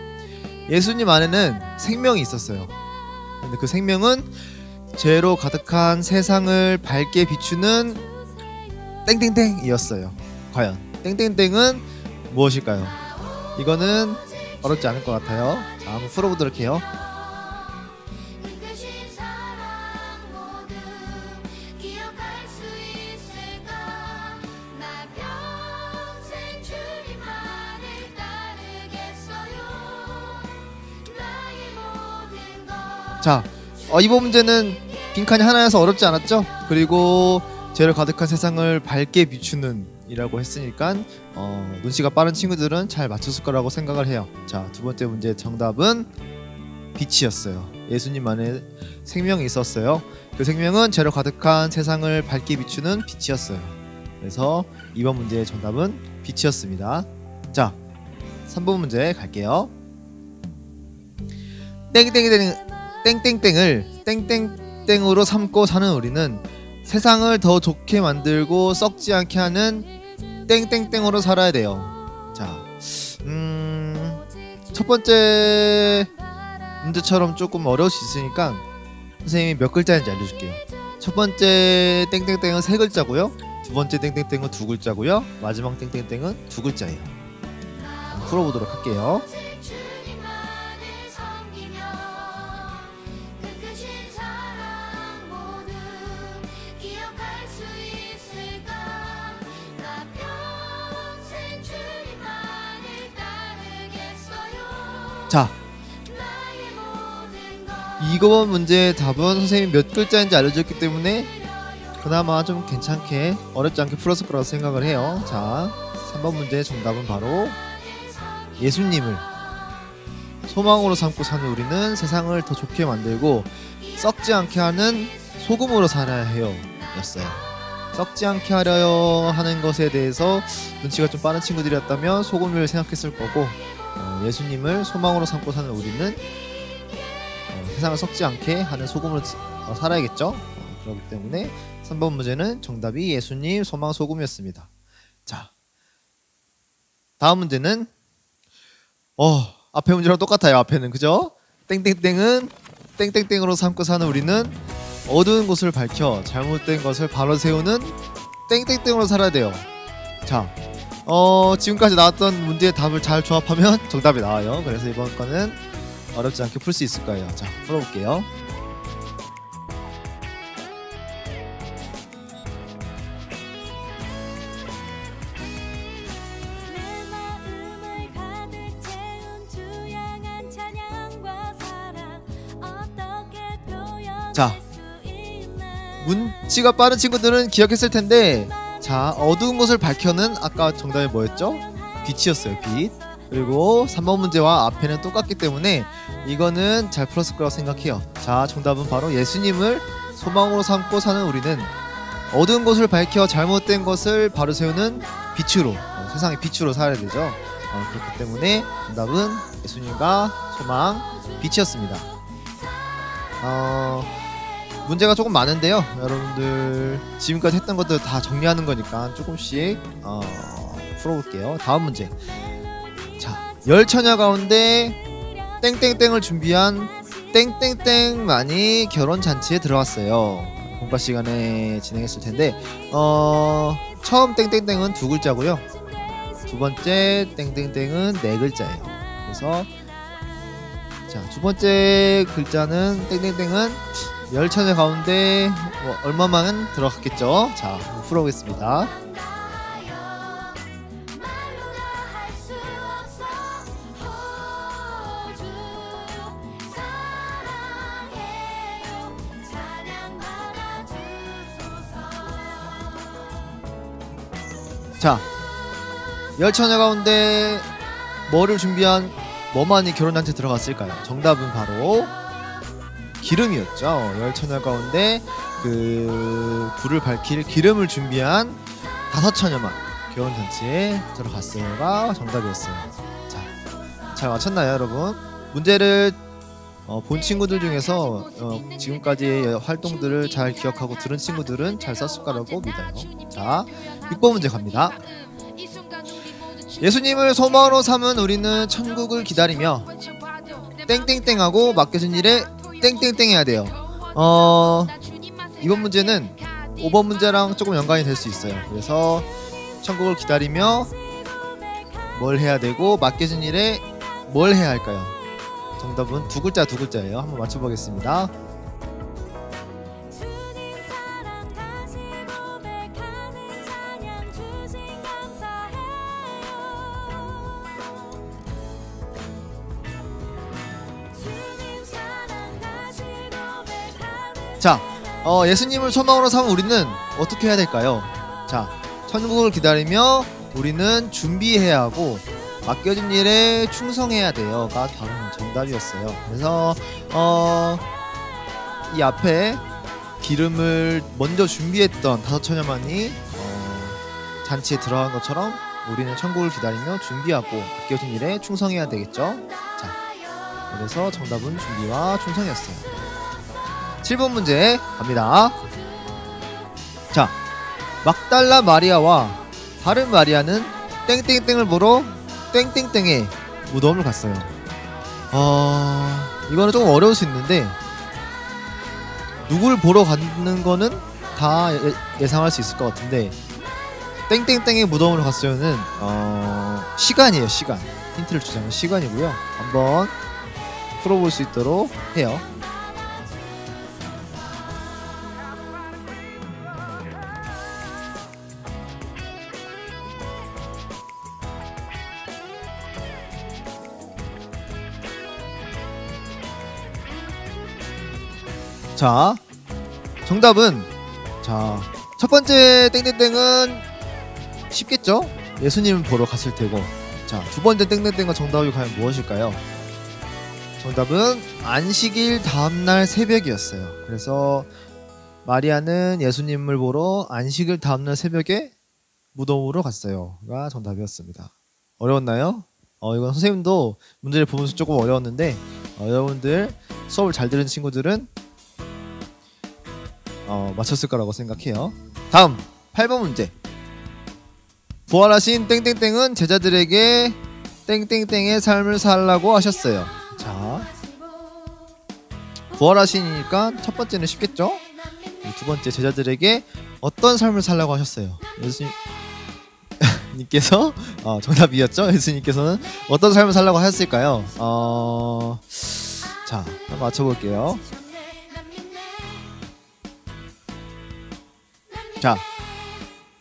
예수님 안에는 생명이 있었어요. 근데 그 생명은 죄로 가득한 세상을 밝게 비추는 땡땡땡이었어요. 과연 땡땡땡은 무엇일까요? 이거는 어렵지 않을 것 같아요. 자, 한번 풀어보도록 해요. 자, 이번 문제는 빈칸이 하나여서 어렵지 않았죠? 그리고 죄를 가득한 세상을 밝게 비추는 이라고 했으니까 눈치가 빠른 친구들은 잘 맞췄을 거라고 생각을 해요. 자, 두 번째 문제 정답은 빛이었어요. 예수님 안에 생명이 있었어요. 그 생명은 죄로 가득한 세상을 밝게 비추는 빛이었어요. 그래서 2번 문제의 정답은 빛이었습니다. 자, 3번 문제 갈게요. 땡땡땡을 땡땡땡으로 삼고 사는 우리는 세상을 더 좋게 만들고 썩지 않게 하는 땡땡땡으로 살아야 돼요. 자, 첫 번째 문제처럼 조금 어려울 수 있으니까 선생님이 몇 글자인지 알려줄게요. 첫 번째 땡땡땡은 3글자고요. 두 번째 땡땡땡은 2글자고요. 마지막 땡땡땡은 2글자예요. 한번 풀어보도록 할게요. 자, 이번 문제의 답은 선생님이 몇 글자인지 알려줬기 때문에 그나마 좀 괜찮게 어렵지 않게 풀었을 거라고 생각을 해요. 자, 3번 문제의 정답은 바로 예수님을 소망으로 삼고 사는 우리는 세상을 더 좋게 만들고 썩지 않게 하는 소금으로 살아야 해요 였어요. 썩지 않게 하려 하는 것에 대해서 눈치가 좀 빠른 친구들이었다면 소금을 생각했을 거고, 예수님을 소망으로 삼고 사는 우리는 세상을 썩지 않게 하는 소금으로 살아야겠죠. 그렇기 때문에 3번 문제는 정답이 예수님, 소망, 소금이었습니다. 자, 다음 문제는 앞에 문제랑 똑같아요. 앞에는 그죠? 땡땡땡은 땡땡땡으로 삼고 사는 우리는 어두운 곳을 밝혀 잘못된 것을 바로 세우는 땡땡땡으로 살아야 돼요. 자, 지금까지 나왔던 문제의 답을 잘 조합하면 정답이 나와요. 그래서 이번 거는 어렵지 않게 풀 수 있을 거예요. 자, 풀어볼게요. 자, 문치가 빠른 친구들은 기억했을 텐데, 자, 어두운 곳을 밝혀는 아까 정답이 뭐였죠? 빛이었어요. 빛. 그리고 3번 문제와 앞에는 똑같기 때문에 이거는 잘 풀었을 거라고 생각해요. 자, 정답은 바로 예수님을 소망으로 삼고 사는 우리는 어두운 곳을 밝혀 잘못된 것을 바로 세우는 빛으로, 세상의 빛으로 살아야 되죠. 그렇기 때문에 정답은 예수님과 소망, 빛이었습니다. 문제가 조금 많은데요. 여러분들 지금까지 했던 것들 다 정리하는 거니까 조금씩 풀어볼게요. 다음 문제. 자, 열 처녀 가운데 땡땡땡을 준비한 땡땡땡만이 결혼 잔치에 들어왔어요. 공과 시간에 진행했을 텐데 처음 땡땡땡은 2글자고요. 두 번째 땡땡땡은 4글자예요. 그래서 자, 두 번째 글자는 땡땡땡은 열 처녀 가운데 얼마만 들어갔겠죠. 자, 한번 풀어보겠습니다. 자, 열 처녀 가운데 뭐를 준비한 뭐만이 결혼잔치에 들어갔을까요? 정답은 바로 기름이었죠. 열 처녀 가운데 그 불을 밝힐 기름을 준비한 5처녀만 결혼잔치에 들어갔어요가 정답이었어요. 자, 잘 맞췄나요, 여러분? 문제를 본 친구들 중에서 지금까지의 활동들을 잘 기억하고 들은 친구들은 잘 썼을 거라고 믿어요. 자, 6번 문제 갑니다. 예수님을 소망으로 삼은 우리는 천국을 기다리며 땡땡땡하고 맡겨진 일에 땡땡땡 해야 돼요. 이번 문제는 5번 문제랑 조금 연관이 될 수 있어요. 그래서 천국을 기다리며 뭘 해야 되고 맡겨진 일에 뭘 해야 할까요? 정답은 2글자예요. 한번 맞춰보겠습니다. 자, 예수님을 소망으로 삼은 우리는 어떻게 해야 될까요? 자, 천국을 기다리며 우리는 준비해야 하고 맡겨진 일에 충성해야 돼요가 바로 정답이었어요. 그래서 이 앞에 기름을 먼저 준비했던 5처녀만이 잔치에 들어간 것처럼 우리는 천국을 기다리며 준비하고 맡겨진 일에 충성해야 되겠죠. 자, 그래서 정답은 준비와 충성이었어요. 7번 문제 갑니다. 자, 막달라 마리아와 다른 마리아는 땡땡땡을 보러 땡땡땡의 무덤을 갔어요. 이거는 조금 어려울 수 있는데 누굴 보러 가는 거는 다 예상할 수 있을 것 같은데 땡땡땡의 무덤으로 갔어요는 시간이에요. 시간. 힌트를 주자면 시간이고요. 한번 풀어볼 수 있도록 해요. 자, 정답은 자, 첫 번째 땡땡땡은 쉽겠죠? 예수님을 보러 갔을 테고. 자, 두 번째 땡땡땡과 정답이 과연 무엇일까요? 정답은 안식일 다음날 새벽이었어요. 그래서 마리아는 예수님을 보러 안식일 다음날 새벽에 무덤으로 갔어요가 정답이었습니다. 어려웠나요? 이건 선생님도 문제를 보면서 조금 어려웠는데 여러분들 수업을 잘 들은 친구들은 맞췄을 거라고 생각해요. 다음 8번 문제. 부활하신 땡땡땡은 제자들에게 땡땡땡의 삶을 살라고 하셨어요. 자, 부활하시니까 첫 번째는 쉽겠죠? 두 번째, 제자들에게 어떤 삶을 살라고 하셨어요? 예수님께서 정답이었죠? 예수님께서는 어떤 삶을 살라고 하셨을까요? 자, 한번 맞춰볼게요. 자,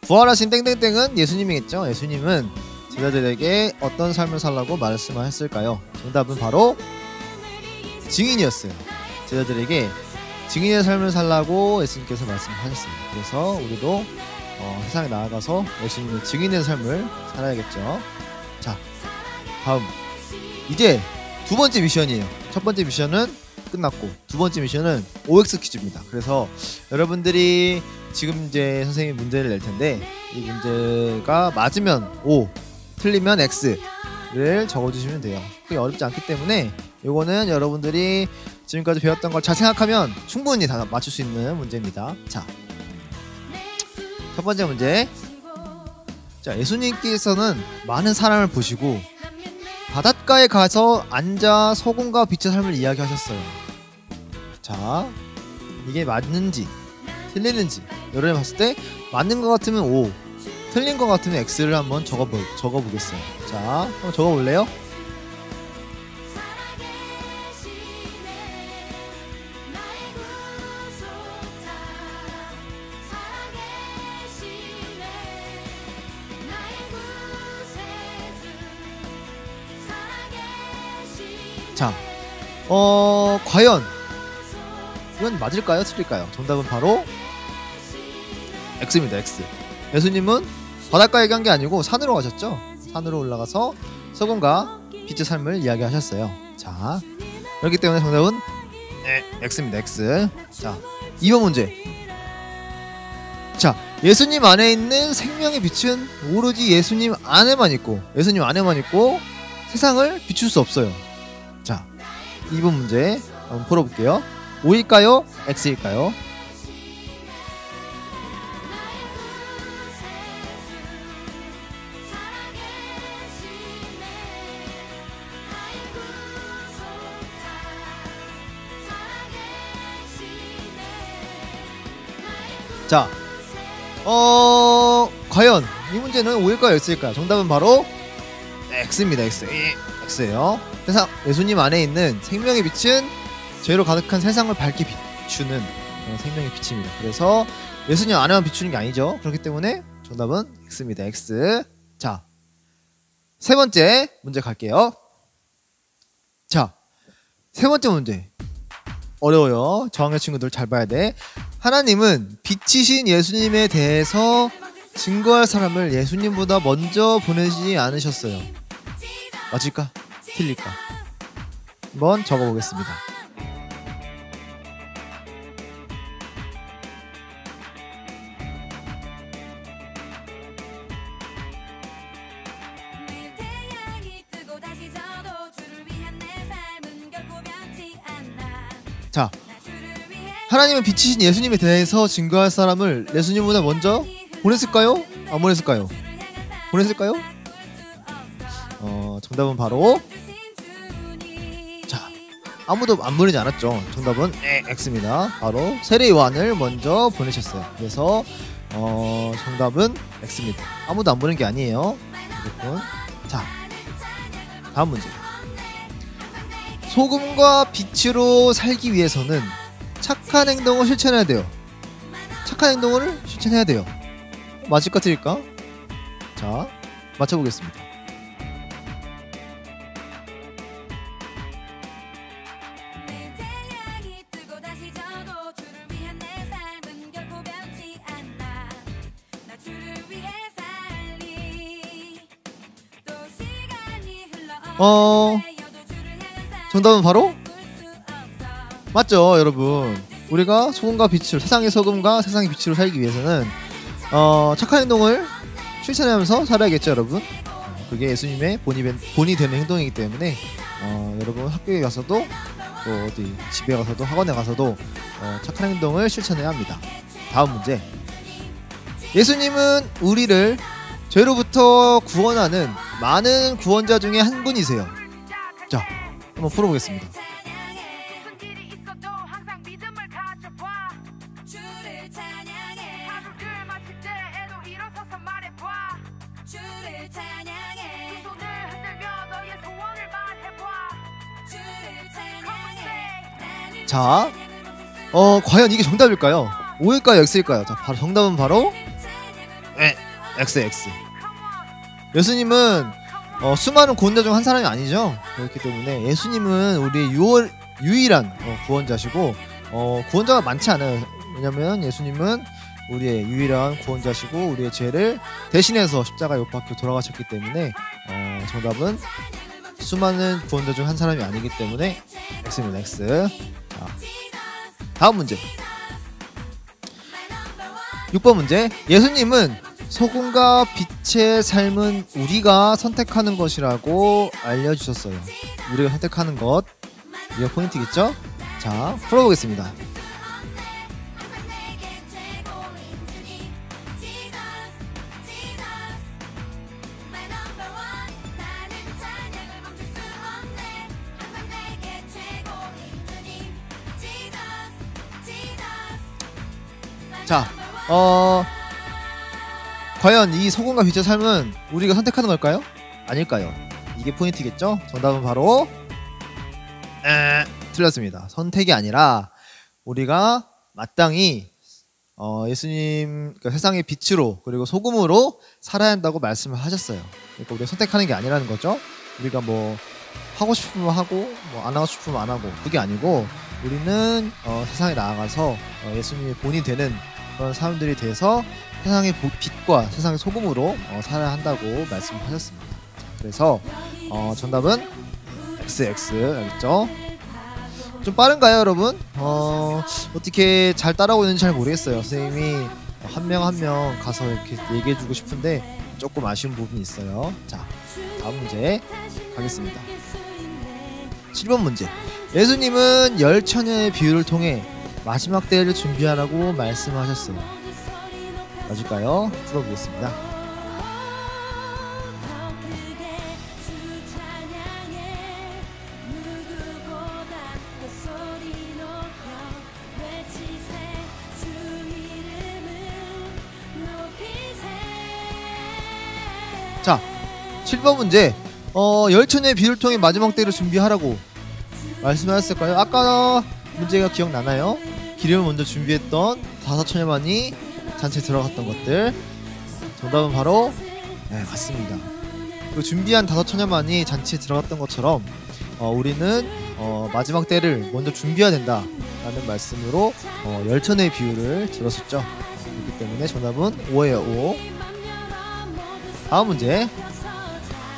부활하신 땡땡땡은 예수님이겠죠? 예수님은 제자들에게 어떤 삶을 살라고 말씀하셨을까요? 정답은 바로 증인이었어요. 제자들에게 증인의 삶을 살라고 예수님께서 말씀하셨습니다. 그래서 우리도 세상에 나아가서 예수님의 증인의 삶을 살아야겠죠. 자, 다음 이제 두 번째 미션이에요. 첫 번째 미션은 끝났고 두 번째 미션은 OX 퀴즈입니다. 그래서 여러분들이 지금 이제 선생님이 문제를 낼 텐데 이 문제가 맞으면 O, 틀리면 X를 적어주시면 돼요. 그게 어렵지 않기 때문에 요거는 여러분들이 지금까지 배웠던 걸 잘 생각하면 충분히 다 맞출 수 있는 문제입니다. 자, 첫 번째 문제. 자, 예수님께서는 많은 사람을 보시고 바닷가에 가서 앉아 소금과 빛의 삶을 이야기하셨어요. 자, 이게 맞는지 틀리는지 여러분이 봤을 때 맞는 것 같으면 O, 틀린 것 같으면 X를 한번 적어보겠어요. 자, 한번 적어볼래요? 자, 과연 이건 맞을까요? 틀릴까요? 정답은 바로 X입니다. X. 예수님은 바닷가에 간 게 아니고 산으로 가셨죠? 산으로 올라가서 소금과 빛의 삶을 이야기하셨어요. 자, 그렇기 때문에 정답은 X입니다. X. 자, 2번 문제. 자, 예수님 안에 있는 생명의 빛은 오로지 예수님 안에만 있고 세상을 비출 수 없어요. 자, 2번 문제 한번 풀어볼게요. O일까요? X일까요? 자, 과연 이 문제는 O일까요? X일까요? 정답은 바로 X입니다. X예요. 세상 예수님 안에 있는 생명의 빛은 죄로 가득한 세상을 밝게 비추는 생명의 빛입니다. 그래서 예수님 안에만 비추는 게 아니죠. 그렇기 때문에 정답은 X입니다. X. 자, 세 번째 문제 갈게요. 자, 세 번째 문제 어려워요. 저학년 친구들 잘 봐야 돼. 하나님은 빛이신 예수님에 대해서 증거할 사람을 예수님보다 먼저 보내지 않으셨어요. 맞을까? 틀릴까? 한번 적어보겠습니다. 자, 하나님은 빛이신 예수님에 대해서 증거할 사람을 예수님보다 먼저 보냈을까요? 안 보냈을까요? 보냈을까요? 정답은 바로 자, 아무도 안 보내지 않았죠. 정답은 X입니다. 바로 세례 요한을 먼저 보내셨어요. 그래서 정답은 X입니다. 아무도 안 보낸 게 아니에요. 무조건. 자, 다음 문제. 소금과 빛으로 살기 위해서는 착한 행동을 실천해야 돼요. 착한 행동을 실천해야 돼요. 맞을까 틀릴까? 자, 맞춰보겠습니다. 정답은 바로 맞죠, 여러분. 우리가 소금과 빛으로 세상의 소금과 세상의 빛으로 살기 위해서는 착한 행동을 실천하면서 살아야겠죠, 여러분. 그게 예수님의 본이 되는 행동이기 때문에 여러분 학교에 가서도 또 어디 집에 가서도 학원에 가서도 착한 행동을 실천해야 합니다. 다음 문제. 예수님은 우리를 죄로부터 구원하는 많은 구원자 중에 한 분이세요. 자, 한번 풀어보겠습니다. 자, 과연 이게 정답일까요? O일까요? X일까요? 자, 바로 정답은 바로 X. 예수님은 수많은 구원자 중 한 사람이 아니죠. 그렇기 때문에 예수님은 우리의 유일한 구원자시고 구원자가 많지 않아요. 왜냐면 예수님은 우리의 유일한 구원자시고 우리의 죄를 대신해서 십자가에 못 박혀 돌아가셨기 때문에 정답은 수많은 구원자 중 한 사람이 아니기 때문에 X입니다. X. 자, 다음 문제. 6번 문제. 예수님은 소금과 빛의 삶은 우리가 선택하는 것이라고 알려주셨어요. 우리가 선택하는 것, 이게 포인트겠죠? 자, 풀어보겠습니다. 자, 과연 이 소금과 빛의 삶은 우리가 선택하는 걸까요? 아닐까요? 이게 포인트겠죠? 정답은 바로 틀렸습니다. 선택이 아니라 우리가 마땅히 예수님, 그러니까 세상의 빛으로 그리고 소금으로 살아야 한다고 말씀을 하셨어요. 그러니까 우리가 선택하는 게 아니라는 거죠. 우리가 뭐 하고 싶으면 하고 뭐 안 하고 싶으면 안 하고, 그게 아니고 우리는 세상에 나아가서 예수님의 본이 되는 그런 사람들이 돼서 세상의 빛과 세상의 소금으로 살아야 한다고 말씀하셨습니다. 그래서 정답은 XX. 알겠죠? 좀 빠른가요, 여러분? 어떻게 잘 따라오고 있는지 잘 모르겠어요. 선생님이 한 명 한 명 가서 이렇게 얘기해주고 싶은데 조금 아쉬운 부분이 있어요. 자, 다음 문제 가겠습니다. 7번 문제. 예수님은 열 처녀의 비유를 통해 마지막 때를 준비하라고 말씀하셨어요. 맞을까요? 풀어보겠습니다. 자, 7번 문제. 열 처녀의 비유를 통해 마지막 때를 준비하라고 말씀하셨을까요? 아까 문제가 기억나나요? 기름을 먼저 준비했던 5 처녀만이 잔치에 들어갔던 것들. 정답은 바로 맞습니다. 그 준비한 5 처녀만이 잔치에 들어갔던 것처럼 우리는 마지막 때를 먼저 준비해야 된다 라는 말씀으로 열 처녀의 비유를 들었었죠. 그렇기 때문에 정답은 5예요. 5. 다음 문제.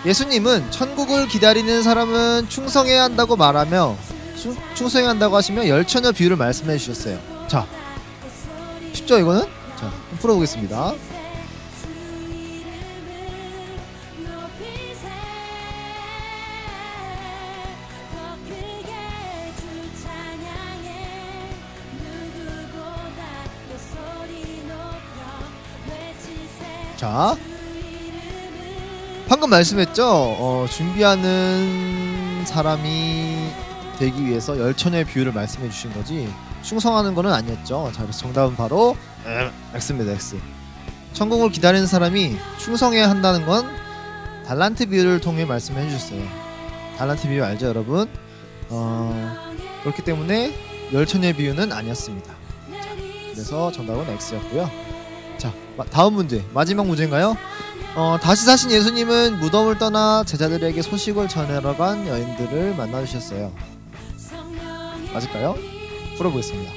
예수님은 천국을 기다리는 사람은 충성해야 한다고 말하며 충성해야 한다고 하시며 열 처녀 비유를 말씀해 주셨어요. 자, 쉽죠 이거는? 자, 한번 풀어보겠습니다. 자, 방금 말씀했죠? 준비하는 사람이 되기 위해서 열 처녀의 비유를 말씀해 주신 거지 충성하는 거는 아니었죠. 자, 그래서 정답은 바로 X입니다. X. 천국을 기다리는 사람이 충성해야 한다는 건 달란트 비유를 통해 말씀해 주셨어요. 달란트 비유 알죠, 여러분? 그렇기 때문에 열 처녀의 비유는 아니었습니다. 자, 그래서 정답은 X였고요. 자, 다음 문제, 마지막 문제인가요? 다시 사신 예수님은 무덤을 떠나 제자들에게 소식을 전하러 간 여인들을 만나주셨어요. 맞을까요? 풀어보겠습니다.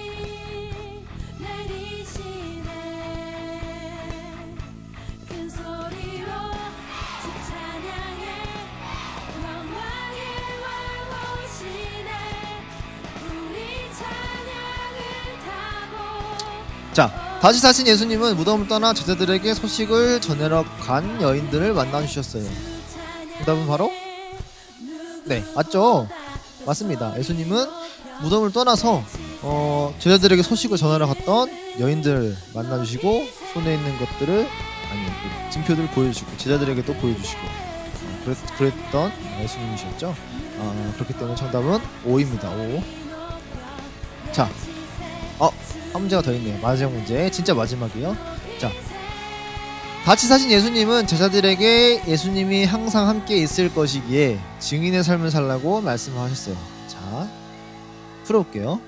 자, 다시 사신 예수님은 무덤을 떠나 제자들에게 소식을 전하러 간 여인들을 만나주셨어요. 정답은 바로 네, 맞죠? 맞습니다. 예수님은 무덤을 떠나서 제자들에게 소식을 전하러 갔던 여인들을 만나주시고 손에 있는 것들을 그 증표들을 보여주시고 제자들에게 또 보여주시고 그랬던 예수님이셨죠. 그렇기 때문에 정답은 5입니다. 5. 자, 한 문제가 더 있네요. 마지막 문제, 진짜 마지막이요. 자, 다시 사신 예수님은 제자들에게 예수님이 항상 함께 있을 것이기에 증인의 삶을 살라고 말씀하셨어요. 자, 풀어볼게요.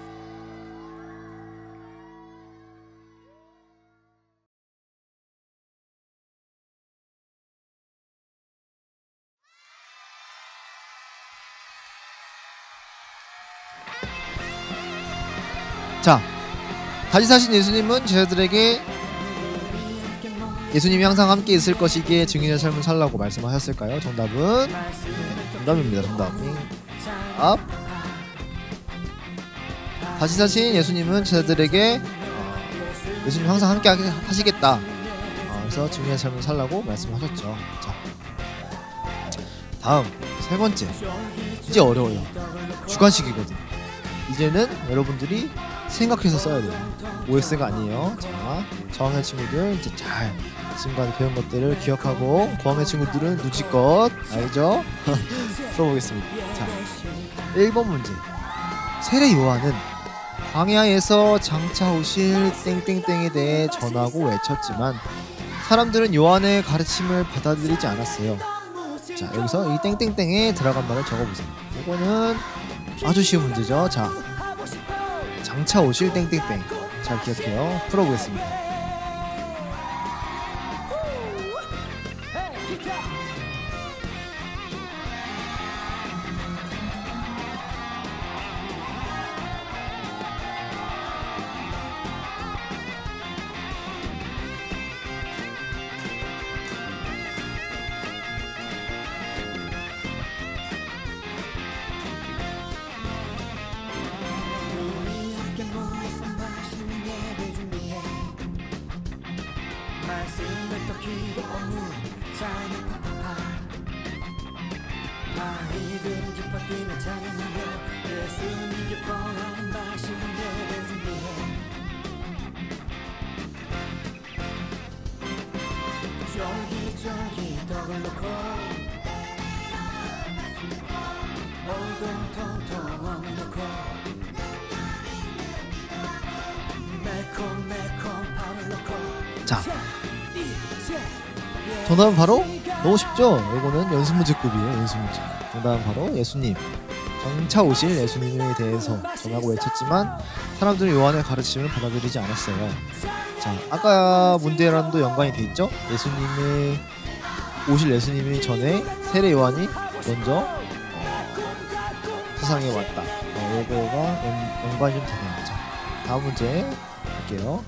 자, 다시 사신 예수님은 제자들에게 예수님이 항상 함께 있을 것이기에 증인의 삶을 살라고 말씀하셨을까요? 정답은 정답입니다. 정답이 앞. 다시 사신 예수님은 제자들에게 예수님 항상 함께 하시겠다. 그래서 증인의 삶을 살라고 말씀하셨죠. 자, 다음 세 번째. 이제 어려워요. 주관식이거든. 이제는 여러분들이 생각해서 써야 돼요. OX가 아니에요. 자, 저학년 친구들 이제 잘 지금까지 배운 것들을 기억하고, 고학년 친구들은 눈치껏 알죠? 풀어보겠습니다. 자, 1번 문제. 세례 요한은 광야에서 장차 오실 땡땡땡에 대해 전하고 외쳤지만 사람들은 요한의 가르침을 받아들이지 않았어요. 자, 여기서 이 땡땡땡에 들어간 말을 적어보세요. 이거는 아주 쉬운 문제죠. 자, 장차 오실 땡땡땡 잘 기억해요. 풀어보겠습니다. 아이들은 기뻐뛰며 찬양하며 예수님 기뻐하는 맛있는 예배 준비해 쫄깃쫄깃 떡을 넣고 오동통통을 넣고 매콤매콤 파를 넣고. 자, 정답은 바로 너무 쉽죠? 이거는 연습문제급이에요. 연습문제. 정답은 바로 예수님. 장차 오실 예수님에 대해서 전하고 외쳤지만 사람들은 요한의 가르침을 받아들이지 않았어요. 자, 아까 문제랑도 연관이 돼 있죠? 예수님의 오실 예수님이 전에 세례 요한이 먼저 세상에 왔다. 요거가 연관이 좀 되네요. 자, 다음 문제 볼게요.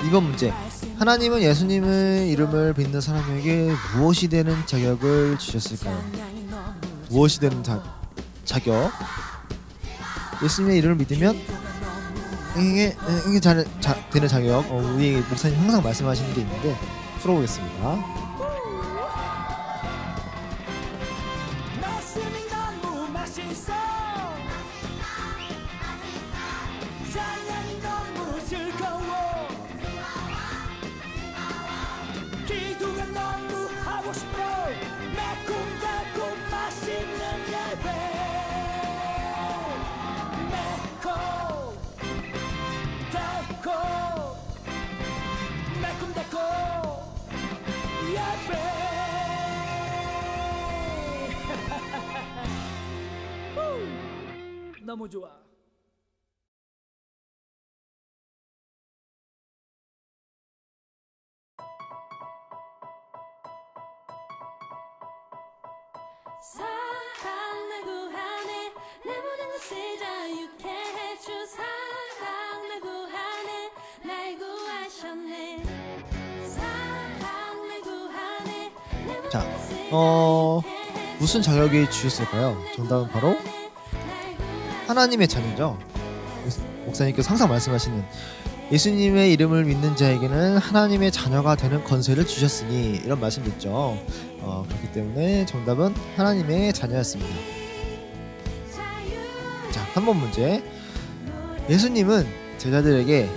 2번 문제. 하나님은 예수님의 이름을 믿는 사람에게 무엇이 되는 자격을 주셨을까요? 무엇이 되는 자격? 예수님의 이름을 믿으면 이게 되는 자격. 우리 목사님 항상 말씀하시는 게 있는데 풀어보겠습니다. 너무 좋아. 사랑 날 구하네 내 모든 것을 자유케 해주 사랑 날 구하네 날 구하셨네 사랑 날 구하네 내 모든 자, 것을 무슨 자격이 주셨을까요? 정답은 바로 하나님의 자녀죠. 목사님께서 항상 말씀하시는 예수님의 이름을 믿는 자에게는 하나님의 자녀가 되는 권세를 주셨으니 이런 말씀 있죠. 그렇기 때문에 정답은 하나님의 자녀였습니다. 자, 3번 문제. 예수님은 제자들에게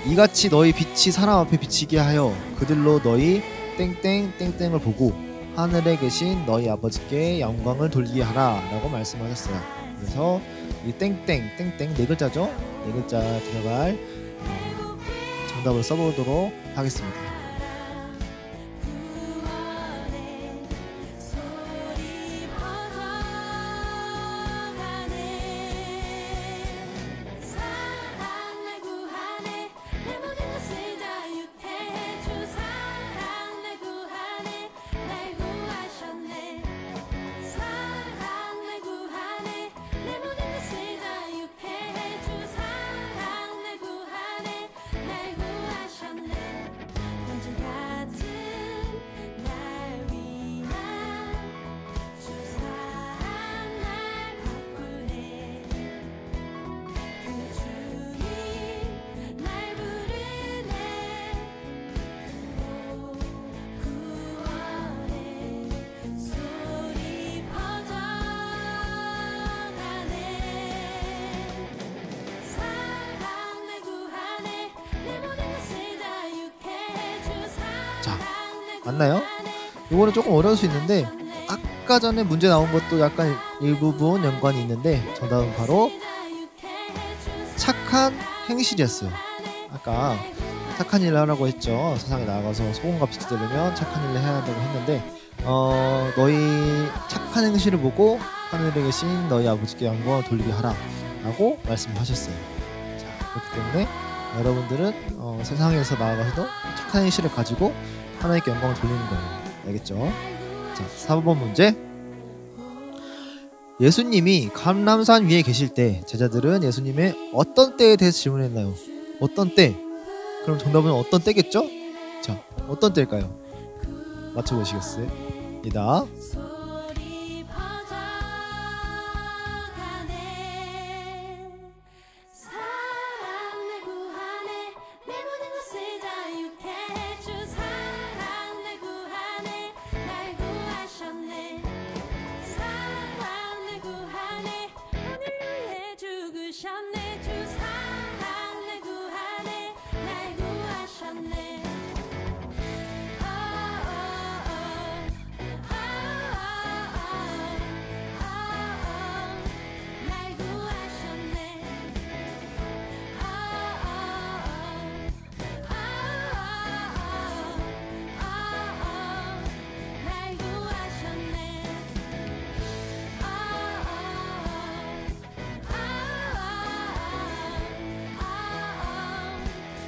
이같이 너희 빛이 사람 앞에 비치게 하여 그들로 너희 땡땡땡땡을 보고 하늘에 계신 너희 아버지께 영광을 돌리게 하라 라고 말씀하셨어요. 그래서 이 땡땡 땡땡 네 글자죠. 네 글자 들어갈 정답을 써보도록 하겠습니다. 맞나요? 이거는 조금 어려울 수 있는데 아까 전에 문제 나온 것도 약간 일부분 연관이 있는데 정답은 바로 착한 행실이었어요. 아까 착한 일을 하라고 했죠. 세상에 나가서 소금과 빛이 되려면 착한 일을 해야 한다고 했는데 너희 착한 행실을 보고 하늘에 계신 너희 아버지께 영광을 돌리게 하라 라고 말씀하셨어요. 자, 그렇기 때문에 여러분들은 세상에서 나아가서도 착한 행실을 가지고 하나님께 영광을 돌리는 거예요. 알겠죠? 자, 4번 문제. 예수님이 감람산 위에 계실 때 제자들은 예수님의 어떤 때에 대해서 질문했나요? 어떤 때? 그럼 정답은 어떤 때겠죠? 자, 어떤 때일까요? 맞춰보시겠어요? 이다. 소리 퍼져가네 사랑 날 구하네 내 모든 것을 자유케 해주 사랑 날 구하네 날 구하셨네 사랑 날 구하네 오늘 위해 죽으셨네 주 사랑 날 구하네 날 구하셨네 날 구하셨네 날 구하셨네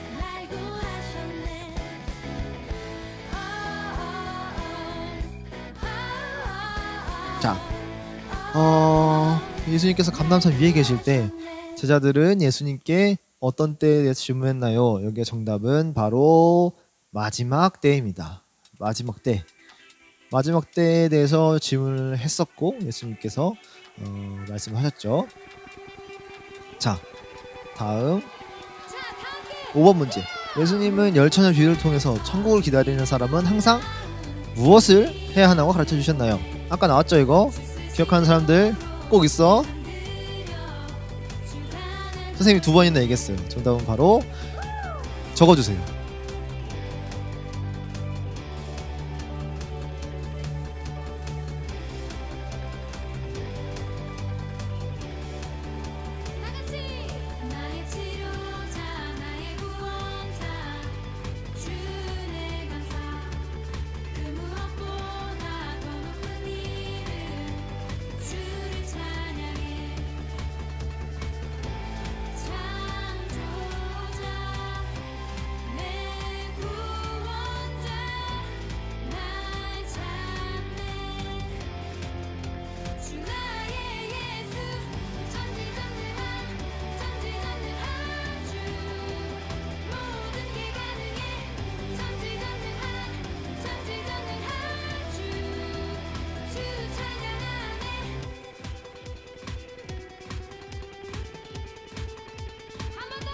날 구하셨네 자, 예수님께서 감람산 위에 계실 때 제자들은 예수님께 어떤 때에 대해서 질문했나요? 여기에 정답은 바로 마지막 때입니다. 마지막 때. 마지막 때에 대해서 질문을 했었고 예수님께서 말씀하셨죠. 자, 다음 5번 문제. 예수님은 열처녀 비유를 통해서 천국을 기다리는 사람은 항상 무엇을 해야 하나고 가르쳐 주셨나요? 아까 나왔죠 이거? 기억하는 사람들 꼭 있어. 선생님이 2번이나 얘기했어요. 정답은 바로 적어주세요. 나같이 나의 치료자 나의 구원자 주의 감사 그 무엇보다 더 높은 이름 주를 찬양해 창조자 내 구원자 날 찾네 주 나의 예수 천지전능한 주 모든 게 가능해 천지전능한 주 찬양하네 한 번 더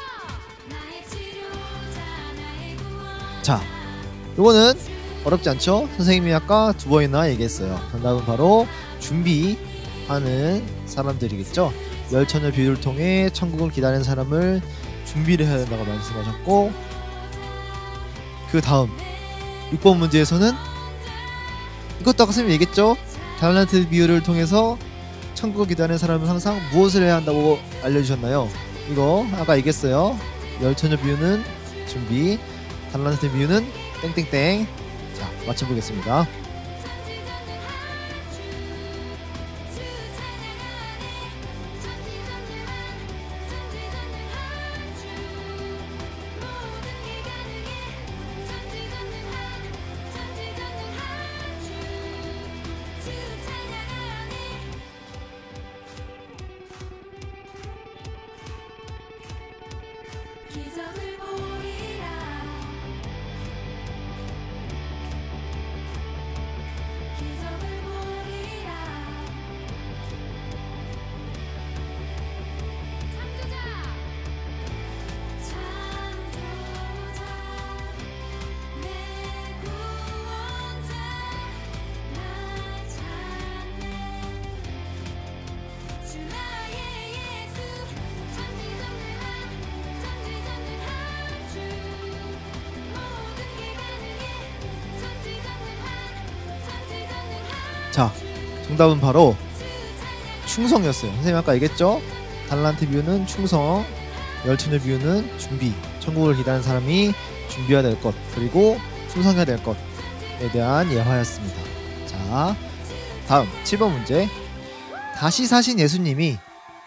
나의 치료자 나의 구원 자, 요거는 어렵지 않죠? 선생님이 아까 2번이나 얘기했어요. 정답은 바로 준비하는 사람들이겠죠. 열처녀 비유를 통해 천국을 기다리는 사람을 준비를 해야 된다고 말씀하셨고, 그 다음 6번 문제에서는 이것도 아까 선생님이 얘기했죠. 달란트 비유를 통해서 천국을 기다리는 사람은 항상 무엇을 해야 한다고 알려주셨나요? 이거 아까 얘기했어요. 열처녀 비유는 준비, 달란트 비유는 땡땡땡. 자, 맞춰보겠습니다. 기적을 보리라 기적을 보리라 창조자 내 구원자 날 찾네 주 나의 예수 천지전능한 정답은 바로 충성이었어요. 선생님 아까 얘기했죠? 달란트 비유는 충성, 열처녀 비유는 준비, 천국을 기다리는 사람이 준비해야 될 것, 그리고 충성해야 될 것에 대한 예화였습니다. 자, 다음 7번 문제. 다시 사신 예수님이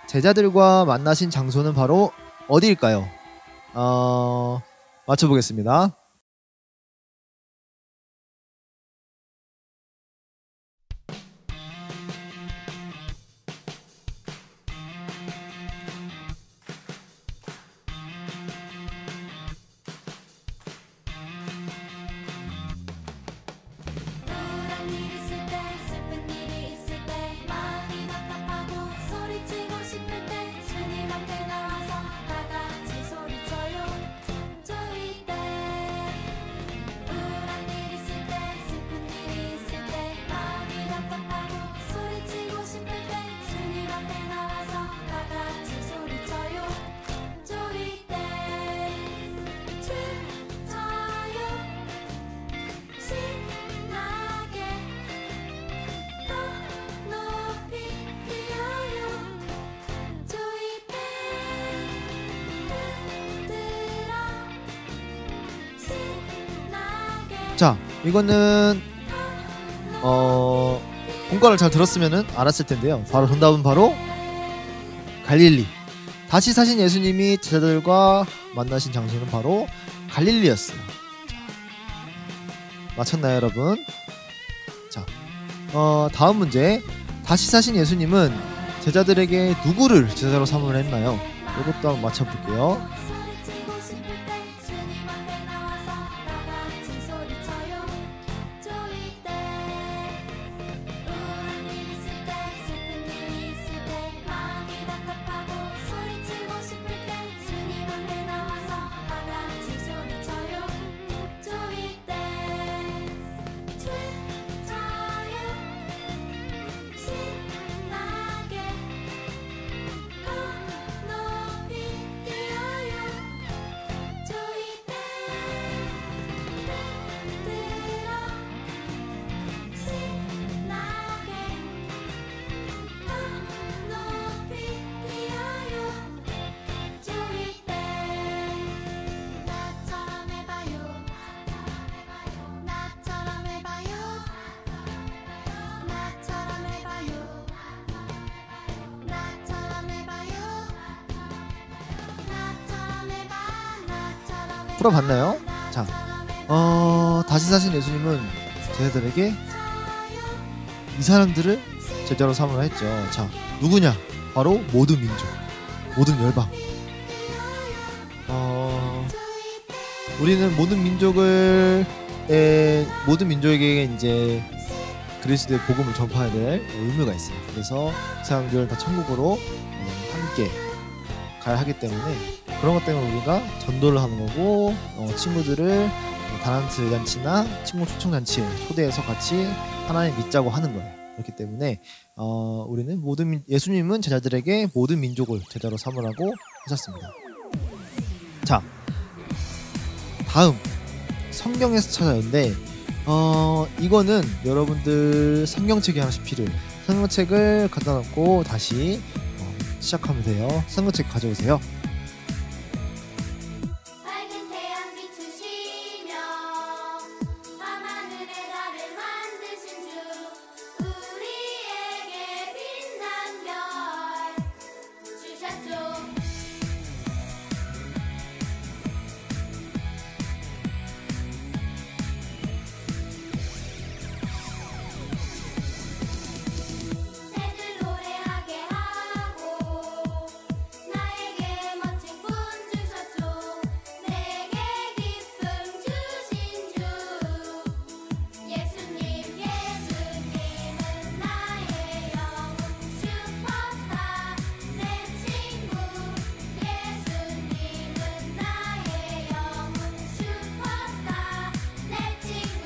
제자들과 만나신 장소는 바로 어디일까요? 맞춰보겠습니다. 우울한 일 있을 때 슬픈 일이 있을 때 마음이 답답하고 소리치고 싶을 때 주님 앞에 나와서 다 같이 소리쳐요. 저희 때 우울한 일 있을 때 슬픈 일이 있을 때 마음이 답답하고 소리치고 싶을 때 주님 앞에 나와서 다 같이 소리쳐요. 저희 때 춤춰요. 신나게 더 높이 뛰어요. 저희 때 흔들어 신나게 자, 이거는 공과를 잘 들었으면 알았을 텐데요. 바로 정답은 바로 갈릴리. 다시 사신 예수님이 제자들과 만나신 장소는 바로 갈릴리였어요. 자, 맞췄나요, 여러분? 자, 다음 문제. 다시 사신 예수님은 제자들에게 누구를 제자로 삼으려 했나요? 이것도 한번 맞춰볼게요. 소리치고 싶을 때 주님 앞에 나와서 다 같이 소리쳐요. 저희 때 우울한 일 있을 때 슬픈 일이 있을 때 마음이 답답하고 소리치고 싶을 때 주님 앞에 나와서 다 같이 소리쳐요. 저희 때 춤춰요. 신나게 더 높이 뛰어요. 저희 때 흔들어 신나게 더 높이 뛰어요. 저희 때 나처럼 해봐요. 나처럼 해봐요. 나처럼 해봐요. 나처럼 해봐요. 나처럼 해봐. 나처럼 해봐. 풀어봤나요? 자, 다시 사신 예수님은 제자들에게 이 사람들을 제자로 삼으라 했죠. 자, 누구냐? 바로 모든 민족, 모든 열방. 우리는 모든 민족에게 이제 그리스도의 복음을 전파해야 될 의무가 있어요. 그래서 그 사람들 다 천국으로 함께 가야 하기 때문에 그런 것 때문에 우리가 전도를 하는 거고, 친구들을 다란트 잔치나 친구 초청 잔치에 초대해서 같이 하나님 믿자고 하는 거예요. 그렇기 때문에 우리는 예수님은 제자들에게 모든 민족을 제자로 삼으라고 하셨습니다. 자, 다음 성경에서 찾아는데 이거는 여러분들 성경책이 하나씩 필요해요. 성경책을 갖다 놓고 다시 시작하면 돼요. 성경책 가져오세요. 밝은 태양 비추시며 밤하늘의 달을 만드신 주 우리에게 빛난 별 주셨죠. 새들 노래하게 하고 나에게 멋진 꿈 주셨죠. 내게 기쁨 주신 주 예수님. 예수님은 나의 영웅 슈퍼스타 내 친구. 예수님은 나의 영웅 슈퍼스타 내 친구.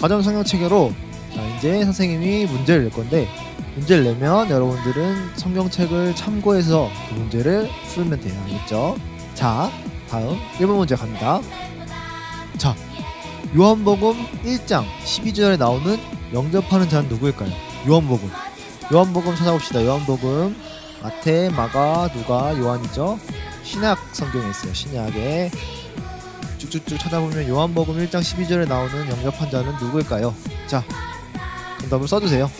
가정 성경책으로 자, 이제 선생님이 문제를 낼 건데 문제를 내면 여러분들은 성경책을 참고해서 그 문제를 풀면 돼요. 알겠죠? 자, 다음 1번 문제 갑니다. 자, 요한복음 1장 12절에 나오는 영접하는 자는 누구일까요? 요한복음 찾아봅시다. 요한복음 마태, 마가, 누가, 요한이죠. 신약 성경에 있어요. 신약에 쭉쭉쭉 찾아보면 요한복음 1장 12절에 나오는 영접한 자는 누구일까요? 자, 정답을 써주세요.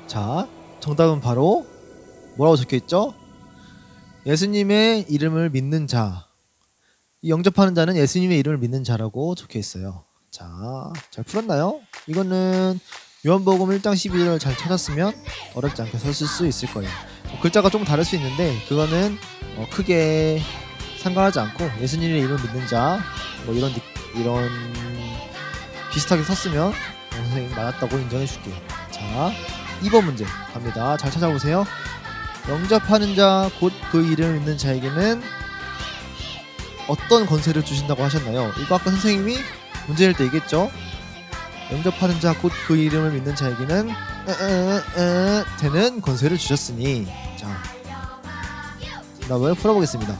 자, 정답은 바로 뭐라고 적혀있죠? 예수님의 이름을 믿는 자. 이 영접하는 자는 예수님의 이름을 믿는 자라고 적혀있어요. 자, 잘 풀었나요? 이거는 요한복음 1장 12절을 잘 찾았으면 어렵지 않게 썼을 수 있을 거예요. 글자가 좀 다를 수 있는데 그거는 크게 상관하지 않고 예수님의 이름을 믿는 자 뭐 이런 비슷하게 썼으면 선생님 맞았다고 인정해 줄게요. 자, 2번 문제 갑니다. 잘 찾아보세요. 영접하는 자 곧 그 이름을 믿는 자에게는 어떤 권세를 주신다고 하셨나요? 이거 아까 선생님이 문제 낼 때 얘기했죠. 영접하는 자 곧 그 이름을 믿는 자에게는 되는 권세를 주셨으니. 자, 정답을 풀어보겠습니다.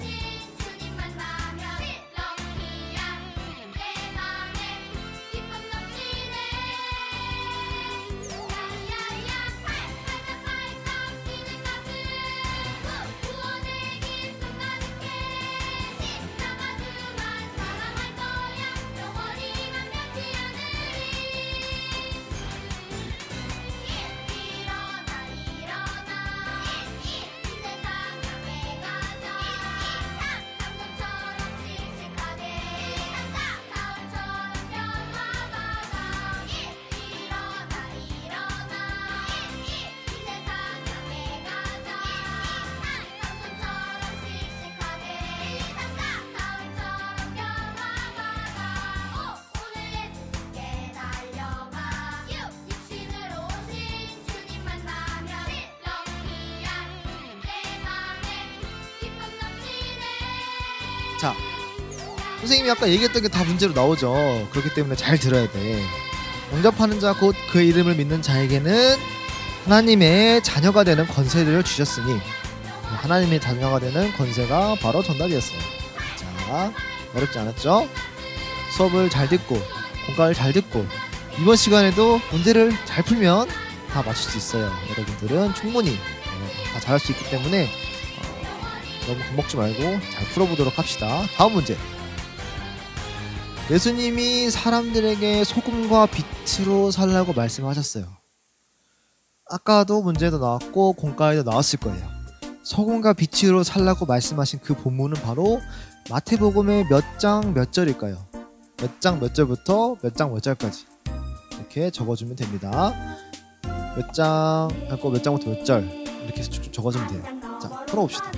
자, 선생님이 아까 얘기했던 게 다 문제로 나오죠. 그렇기 때문에 잘 들어야 돼. 영접하는 자 곧 그 이름을 믿는 자에게는 하나님의 자녀가 되는 권세를 주셨으니, 하나님의 자녀가 되는 권세가 바로 정답이었어요. 자, 어렵지 않았죠? 수업을 잘 듣고 공과를 잘 듣고 이번 시간에도 문제를 잘 풀면 다 맞출 수 있어요. 여러분들은 충분히 다 잘할 수 있기 때문에 너무 겁먹지 말고 잘 풀어보도록 합시다. 다음 문제. 예수님이 사람들에게 소금과 빛으로 살라고 말씀하셨어요. 아까도 문제도 나왔고 공과에도 나왔을 거예요. 소금과 빛으로 살라고 말씀하신 그 본문은 바로 마태복음의 몇 장 몇 절일까요? 몇 장 몇 절부터 몇 장 몇 절까지 이렇게 적어주면 됩니다. 몇 장 하고 몇 장부터 몇 절 이렇게 해서 쭉쭉 적어주면 돼요. 자, 풀어봅시다.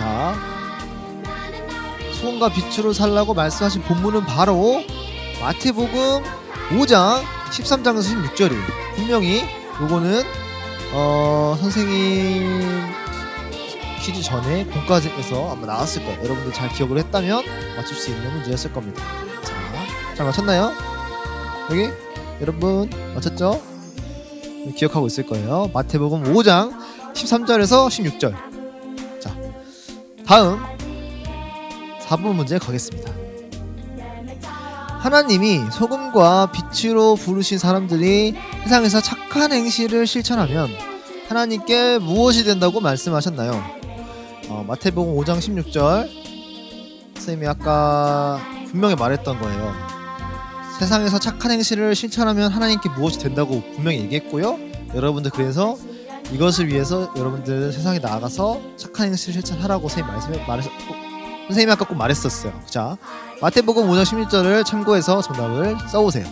자, 소금과 빛으로 살라고 말씀하신 본문은 바로 마태복음 5장 13장에서 16절이에요. 분명히 요거는 선생님 퀴즈 전에 공과에서 아마 나왔을 거예요. 여러분들 잘 기억을 했다면 맞출 수 있는 문제였을 겁니다. 자, 잘 맞췄나요? 여기 여러분 맞췄죠? 기억하고 있을 거예요. 마태복음 5장 13절에서 16절. 자, 다음 4번 문제 가겠습니다. 하나님이 소금과 빛으로 부르신 사람들이 세상에서 착한 행실을 실천하면 하나님께 무엇이 된다고 말씀하셨나요? 마태복음 5장 16절 선생님이 아까 분명히 말했던 거예요. 세상에서 착한 행실을 실천하면 하나님께 무엇이 된다고 분명히 얘기했고요. 여러분들 그래서 이것을 위해서 여러분들 세상에 나아가서 착한 행실을 실천하라고 선생님이 아까 꼭 말했었어요. 자, 마태복음 5장 16절을 참고해서 정답을 써보세요.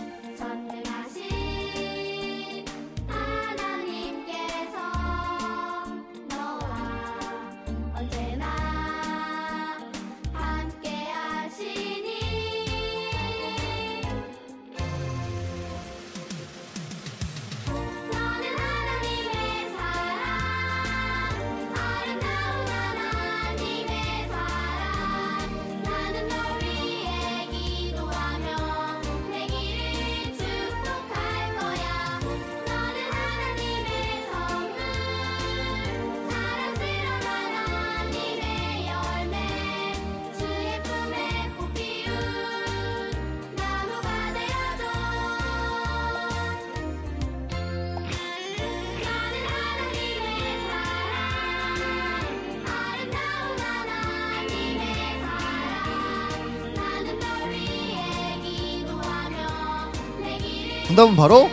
정답은 바로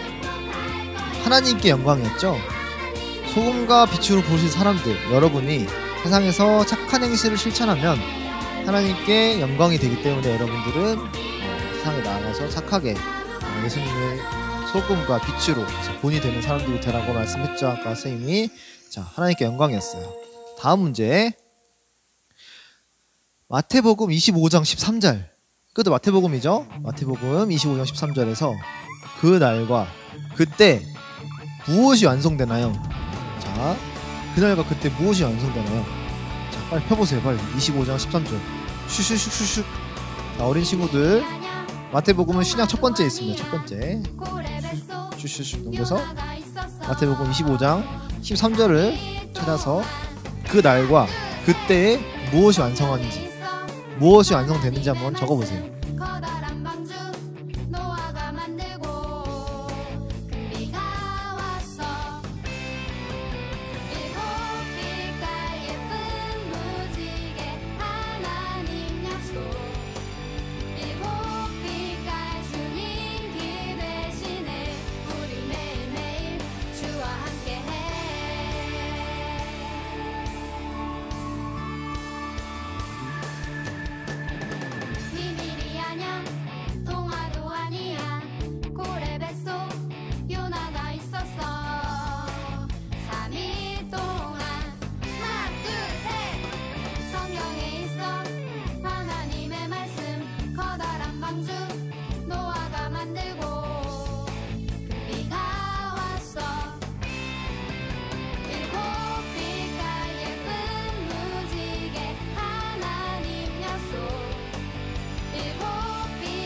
하나님께 영광이었죠. 소금과 빛으로 부르신 사람들, 여러분이 세상에서 착한 행실을 실천하면 하나님께 영광이 되기 때문에 여러분들은 세상에 나아가서 착하게 예수님의 소금과 빛으로 본이 되는 사람들이 되라고 말씀했죠. 아까 선생님이. 자, 하나님께 영광이었어요. 다음 문제. 마태복음 25장 13절. 그것도 마태복음이죠. 마태복음 25장 13절에서 그 날과 그때 무엇이 완성되나요? 자, 그날과 그때 무엇이 완성되나요? 자, 빨리 펴보세요. 빨리 25장 13절. 슈슈슈슈슈. 자, 어린 친구들, 마태복음은 신약 첫 번째에 있습니다. 첫 번째. 슈슈슈 넘겨서 마태복음 25장 13절을 찾아서 그 날과 그때에 무엇이 완성하는지, 무엇이 완성되는지 한번 적어보세요.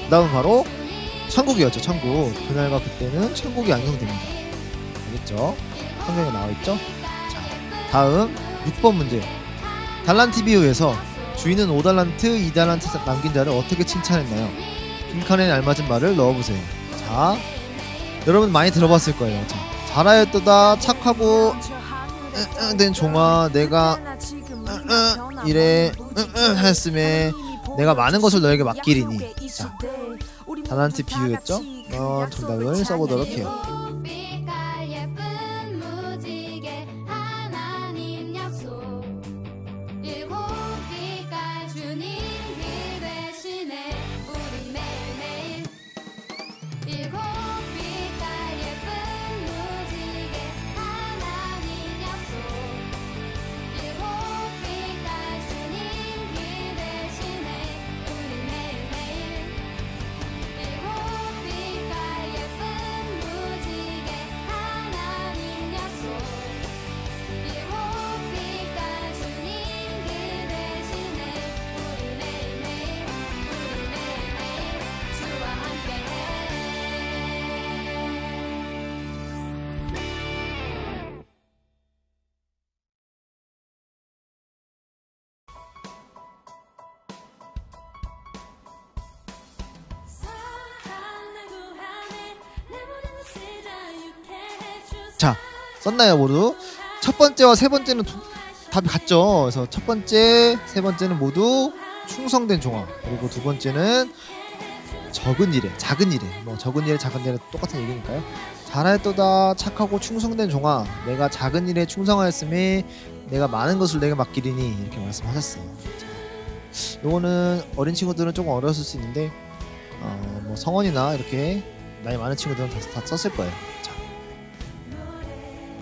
다음은 바로 천국이었죠. 천국. 그날과 그때는 천국이 완성됩니다. 알겠죠? 성경에 나와있죠? 자, 다음 6번 문제. 달란트 비유에서 주인은 5달란트, 2달란트 남긴 자를 어떻게 칭찬했나요? 빈칸에 알맞은 말을 넣어보세요. 자, 여러분 많이 들어봤을 거예요. 자, 잘하였도다 착하고 된 종아, 내가 이래 했음에 내가 많은 것을 너에게 맡기리니. 자, 달란트 비유였죠? 정답을 써보도록 해요. 자, 썼나요 모두? 첫 번째와 세 번째는 답이 같죠. 그래서 첫 번째, 세 번째는 모두 충성된 종아. 그리고 두 번째는 적은 일에, 작은 일에, 뭐 적은 일에 작은 일에 똑같은 얘기니까요. 잘하였도다 착하고 충성된 종아, 내가 작은 일에 충성하였음에 내가 많은 것을 내게 맡기리니, 이렇게 말씀하셨어요. 자, 요거는 어린 친구들은 조금 어려웠을 수 있는데 뭐 성원이나 이렇게 나이 많은 친구들은 다 썼을 거예요. 자,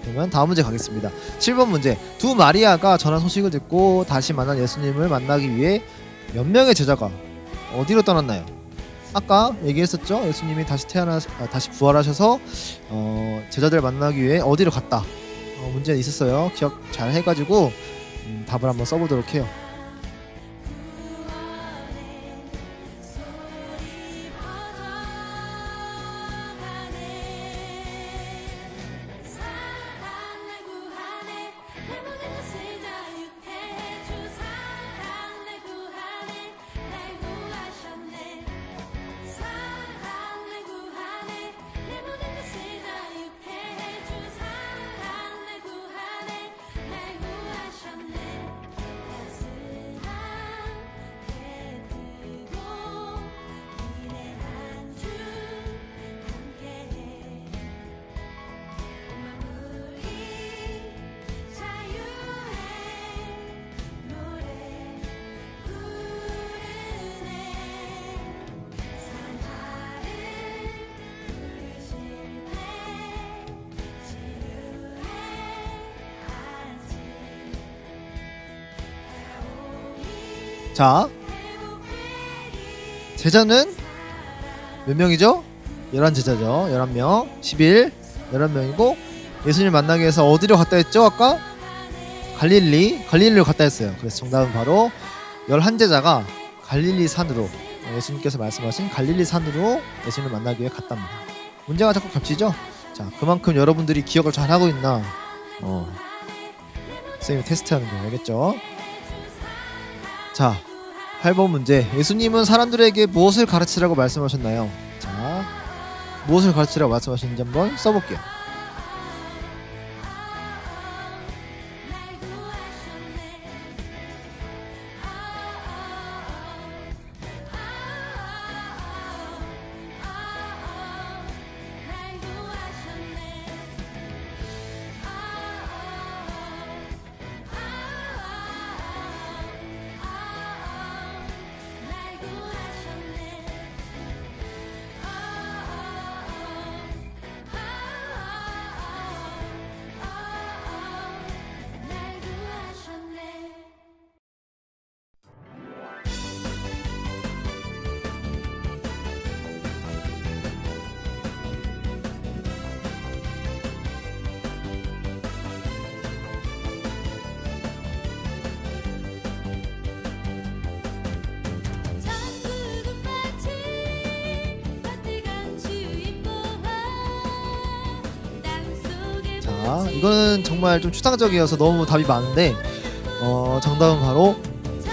그러면 다음 문제 가겠습니다. 7번 문제. 두 마리아가 전한 소식을 듣고 다시 만난 예수님을 만나기 위해 몇 명의 제자가 어디로 떠났나요? 아까 얘기했었죠. 예수님이 다시 부활하셔서 제자들 만나기 위해 어디로 갔다. 문제는 있었어요. 기억 잘 해가지고 답을 한번 써보도록 해요. 자, 제자는 몇 명이죠? 11제자죠. 11명. 11, 11명이고 예수님 만나기 위해서 어디로 갔다 했죠? 아까? 갈릴리로 갔다 했어요. 그래서 정답은 바로 11제자가 갈릴리 산으로, 예수님께서 말씀하신 갈릴리 산으로 예수님을 만나기 위해 갔답니다. 문제가 자꾸 겹치죠? 자, 그만큼 여러분들이 기억을 잘 하고 있나 선생님이 테스트하는 거예요. 알겠죠? 자, 8번 문제. 예수님은 사람들에게 무엇을 가르치라고 말씀하셨나요? 자, 무엇을 가르치라고 말씀하셨는지 한번 써볼게요. 자, 이거는 정말 좀 추상적이어서 너무 답이 많은데 정답은 바로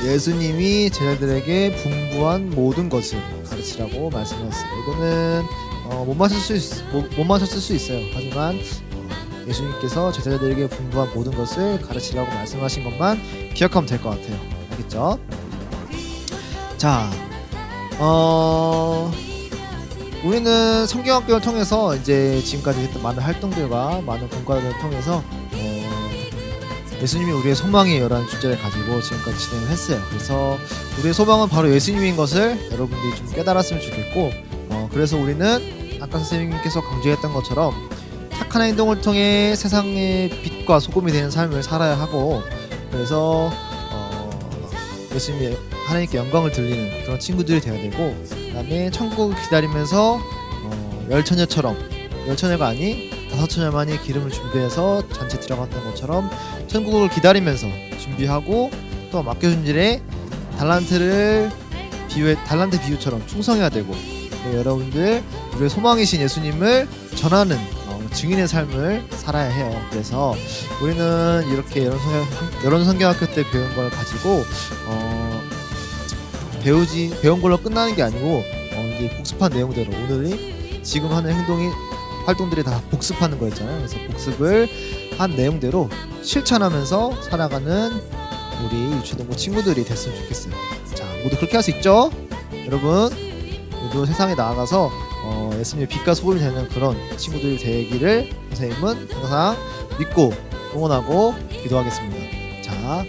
예수님이 제자들에게 분부한 모든 것을 가르치라고 말씀하셨어요. 이거는 못 맞췄을 수 있어요. 하지만 예수님께서 제자들에게 분부한 모든 것을 가르치라고 말씀하신 것만 기억하면 될 것 같아요. 알겠죠? 자, 우리는 성경학교를 통해서 이제 지금까지 했던 많은 활동들과 많은 공과를 통해서 예수님이 우리의 소망이에요라는 주제를 가지고 지금까지 진행을 했어요. 그래서 우리의 소망은 바로 예수님인 것을 여러분들이 좀 깨달았으면 좋겠고, 그래서 우리는 아까 선생님께서 강조했던 것처럼 착한 행동을 통해 세상의 빛과 소금이 되는 삶을 살아야 하고, 그래서 예수님이 하나님께 영광을 돌리는 그런 친구들이 되어야 되고, 그 다음에 천국을 기다리면서 열처녀가 아닌 5처녀만이 기름을 준비해서 잔치에 들어갔던 것처럼 천국을 기다리면서 준비하고, 또 맡겨준 일에 달란트 비유처럼 충성해야 되고, 여러분들 우리의 소망이신 예수님을 전하는 증인의 삶을 살아야 해요. 그래서 우리는 이렇게 여론 성경학교 때 배운 걸 가지고 배운 걸로 끝나는 게 아니고 이제 복습한 내용대로 오늘이 지금 하는 행동이 활동들이 다 복습하는 거였잖아요. 그래서 복습을 한 내용대로 실천하면서 살아가는 우리 유치동부 친구들이 됐으면 좋겠어요. 자, 모두 그렇게 할 수 있죠? 여러분 모두 세상에 나아가서 예수님의 빛과 소금이 되는 그런 친구들이 되기를 선생님은 항상 믿고 응원하고 기도하겠습니다. 자,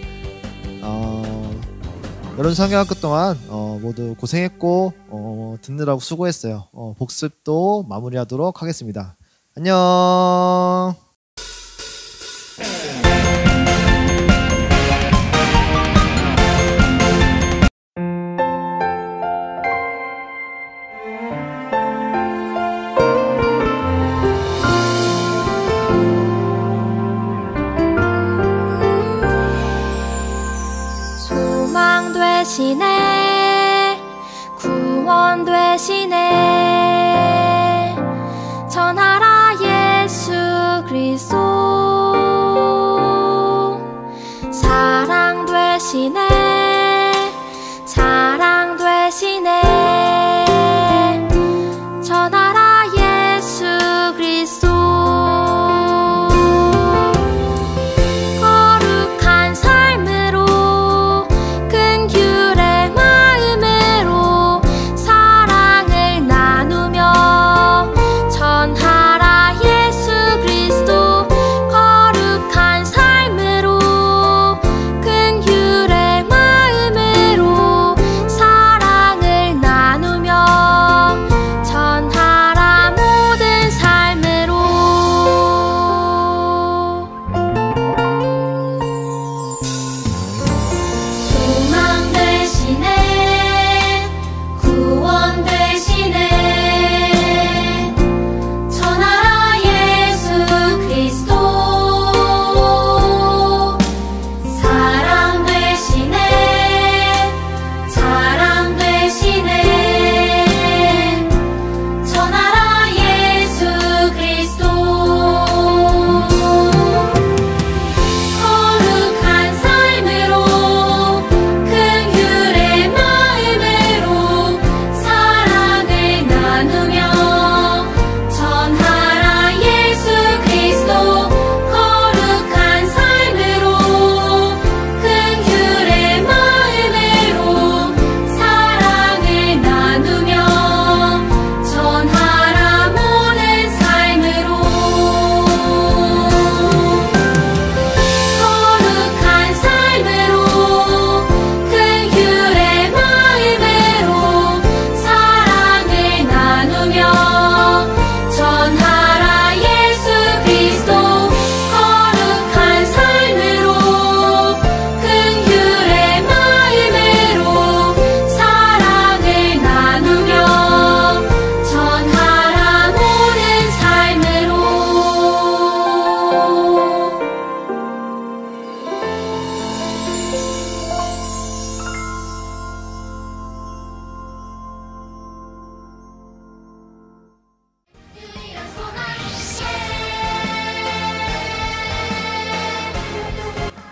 여름 성경학교 동안 모두 고생했고 듣느라고 수고했어요. 복습도 마무리하도록 하겠습니다. 안녕. 소망 되시네 구원 되시네 전하라 예수 그리스도 사랑 되시네 자랑 되시네 전하라 예수 그리스도 거룩한 삶으로 큰 귤의 마음으로 사랑을 나누며 전하라 예수 그리스도 거룩한 삶으로 큰 귤의 마음으로 사랑을 나누며 전하라 모든 삶으로 소망 되시네 구원 되시네 전하라 예수 그리스도 사랑 되시네 자랑 되시네 전하라 예수 그리스도 거룩한 삶으로 큰 귤의 마음으로 사랑을 나누며 전하라 예수 그리스도 거룩한 삶으로 큰 귤의 마음으로 사랑을 나누며 전하라 모든 삶으로 거룩한 삶으로 큰 귤의 마음으로 사랑을 나누며 전하라 예수 그리스도 거룩한 삶으로 큰 귤의 마음으로 사랑을 나누며 전하라 모든 삶으로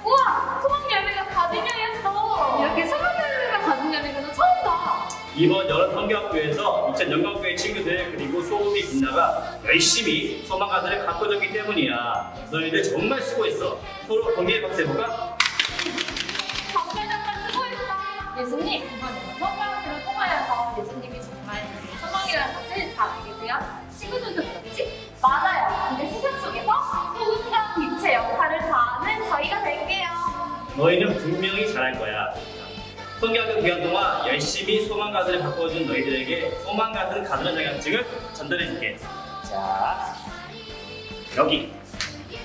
우와! 소망 열매가 가진 열매였어. 이렇게 소망 열매가 가진 열매는 처음 봐. 이번 여러 성경학교에서 2000년학교의 친구들 그리고 소음이 빛나가 열심히 소망가들을 가꿔줬기 때문이야. 너희들 정말 수고했어. 서로 동기에 박수 해볼까? 정말 수고했어. 예수님, 이번에는 소망을 통하여서 예수님이 정말 우리의 소망이라는 것을 잘 알게 되어 친구들도 그렇지? 맞아요. 근데 세상 속에서 소중한 빛의 역할을 다하는 저희가 될게요. 너희는 분명히 잘할 거야. 성경학교 기간 동안 열심히 소망가들을 바꿔준 너희들에게 소망가들 가드는 자격증을 전달해줄게. 자, 여기.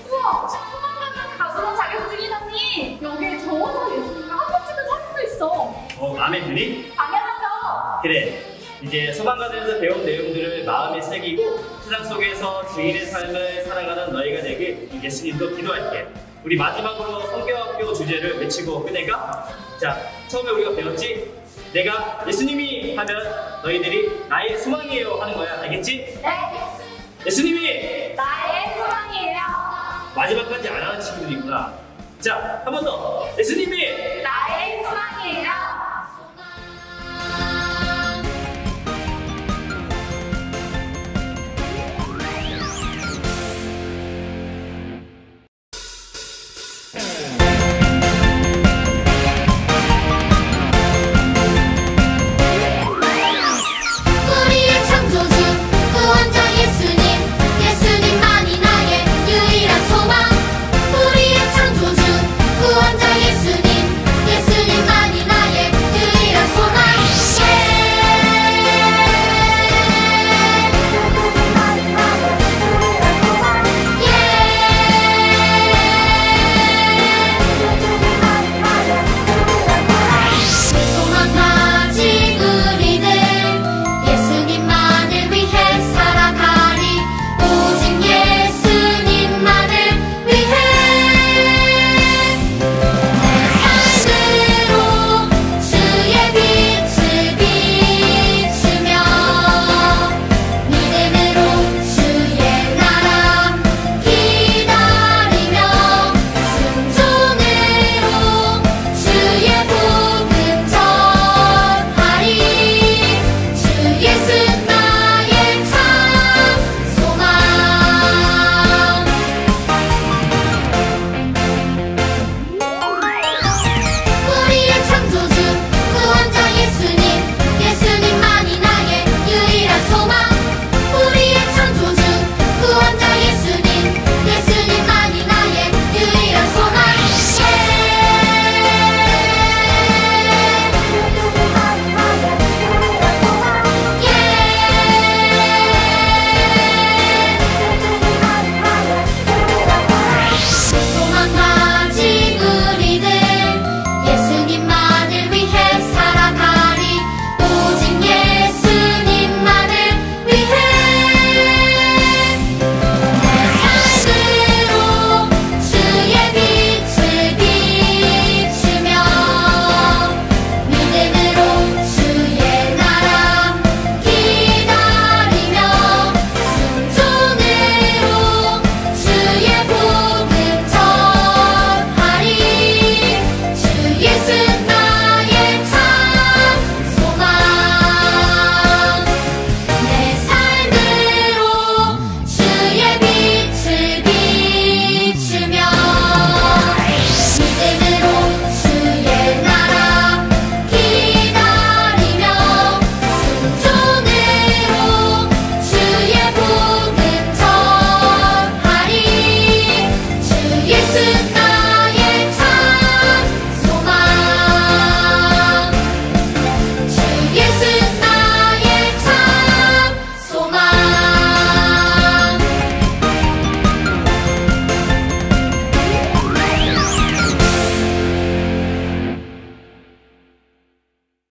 우와! 소망가는 가수는 자격증이라니. 여기에 적어서 예수님과 한 번씩은 사진도 있어. 마음에 드니? 당연하죠. 그래. 이제 소망가들에서 배운 내용들을 마음에 새기고 세상 속에서 주인의 삶을 살아가는 너희가 되길 예수님도 기도할게. 우리 마지막으로 성경학교 주제를 외치고 끝낼까? 자, 처음에 우리가 배웠지? 내가 예수님이 하면 너희들이 나의 소망이에요 하는 거야. 알겠지? 네. 예수님이 나의 소망이에요. 마지막까지 안 하는 친구들이 있구나. 자, 한 번 더. 예수님이 나의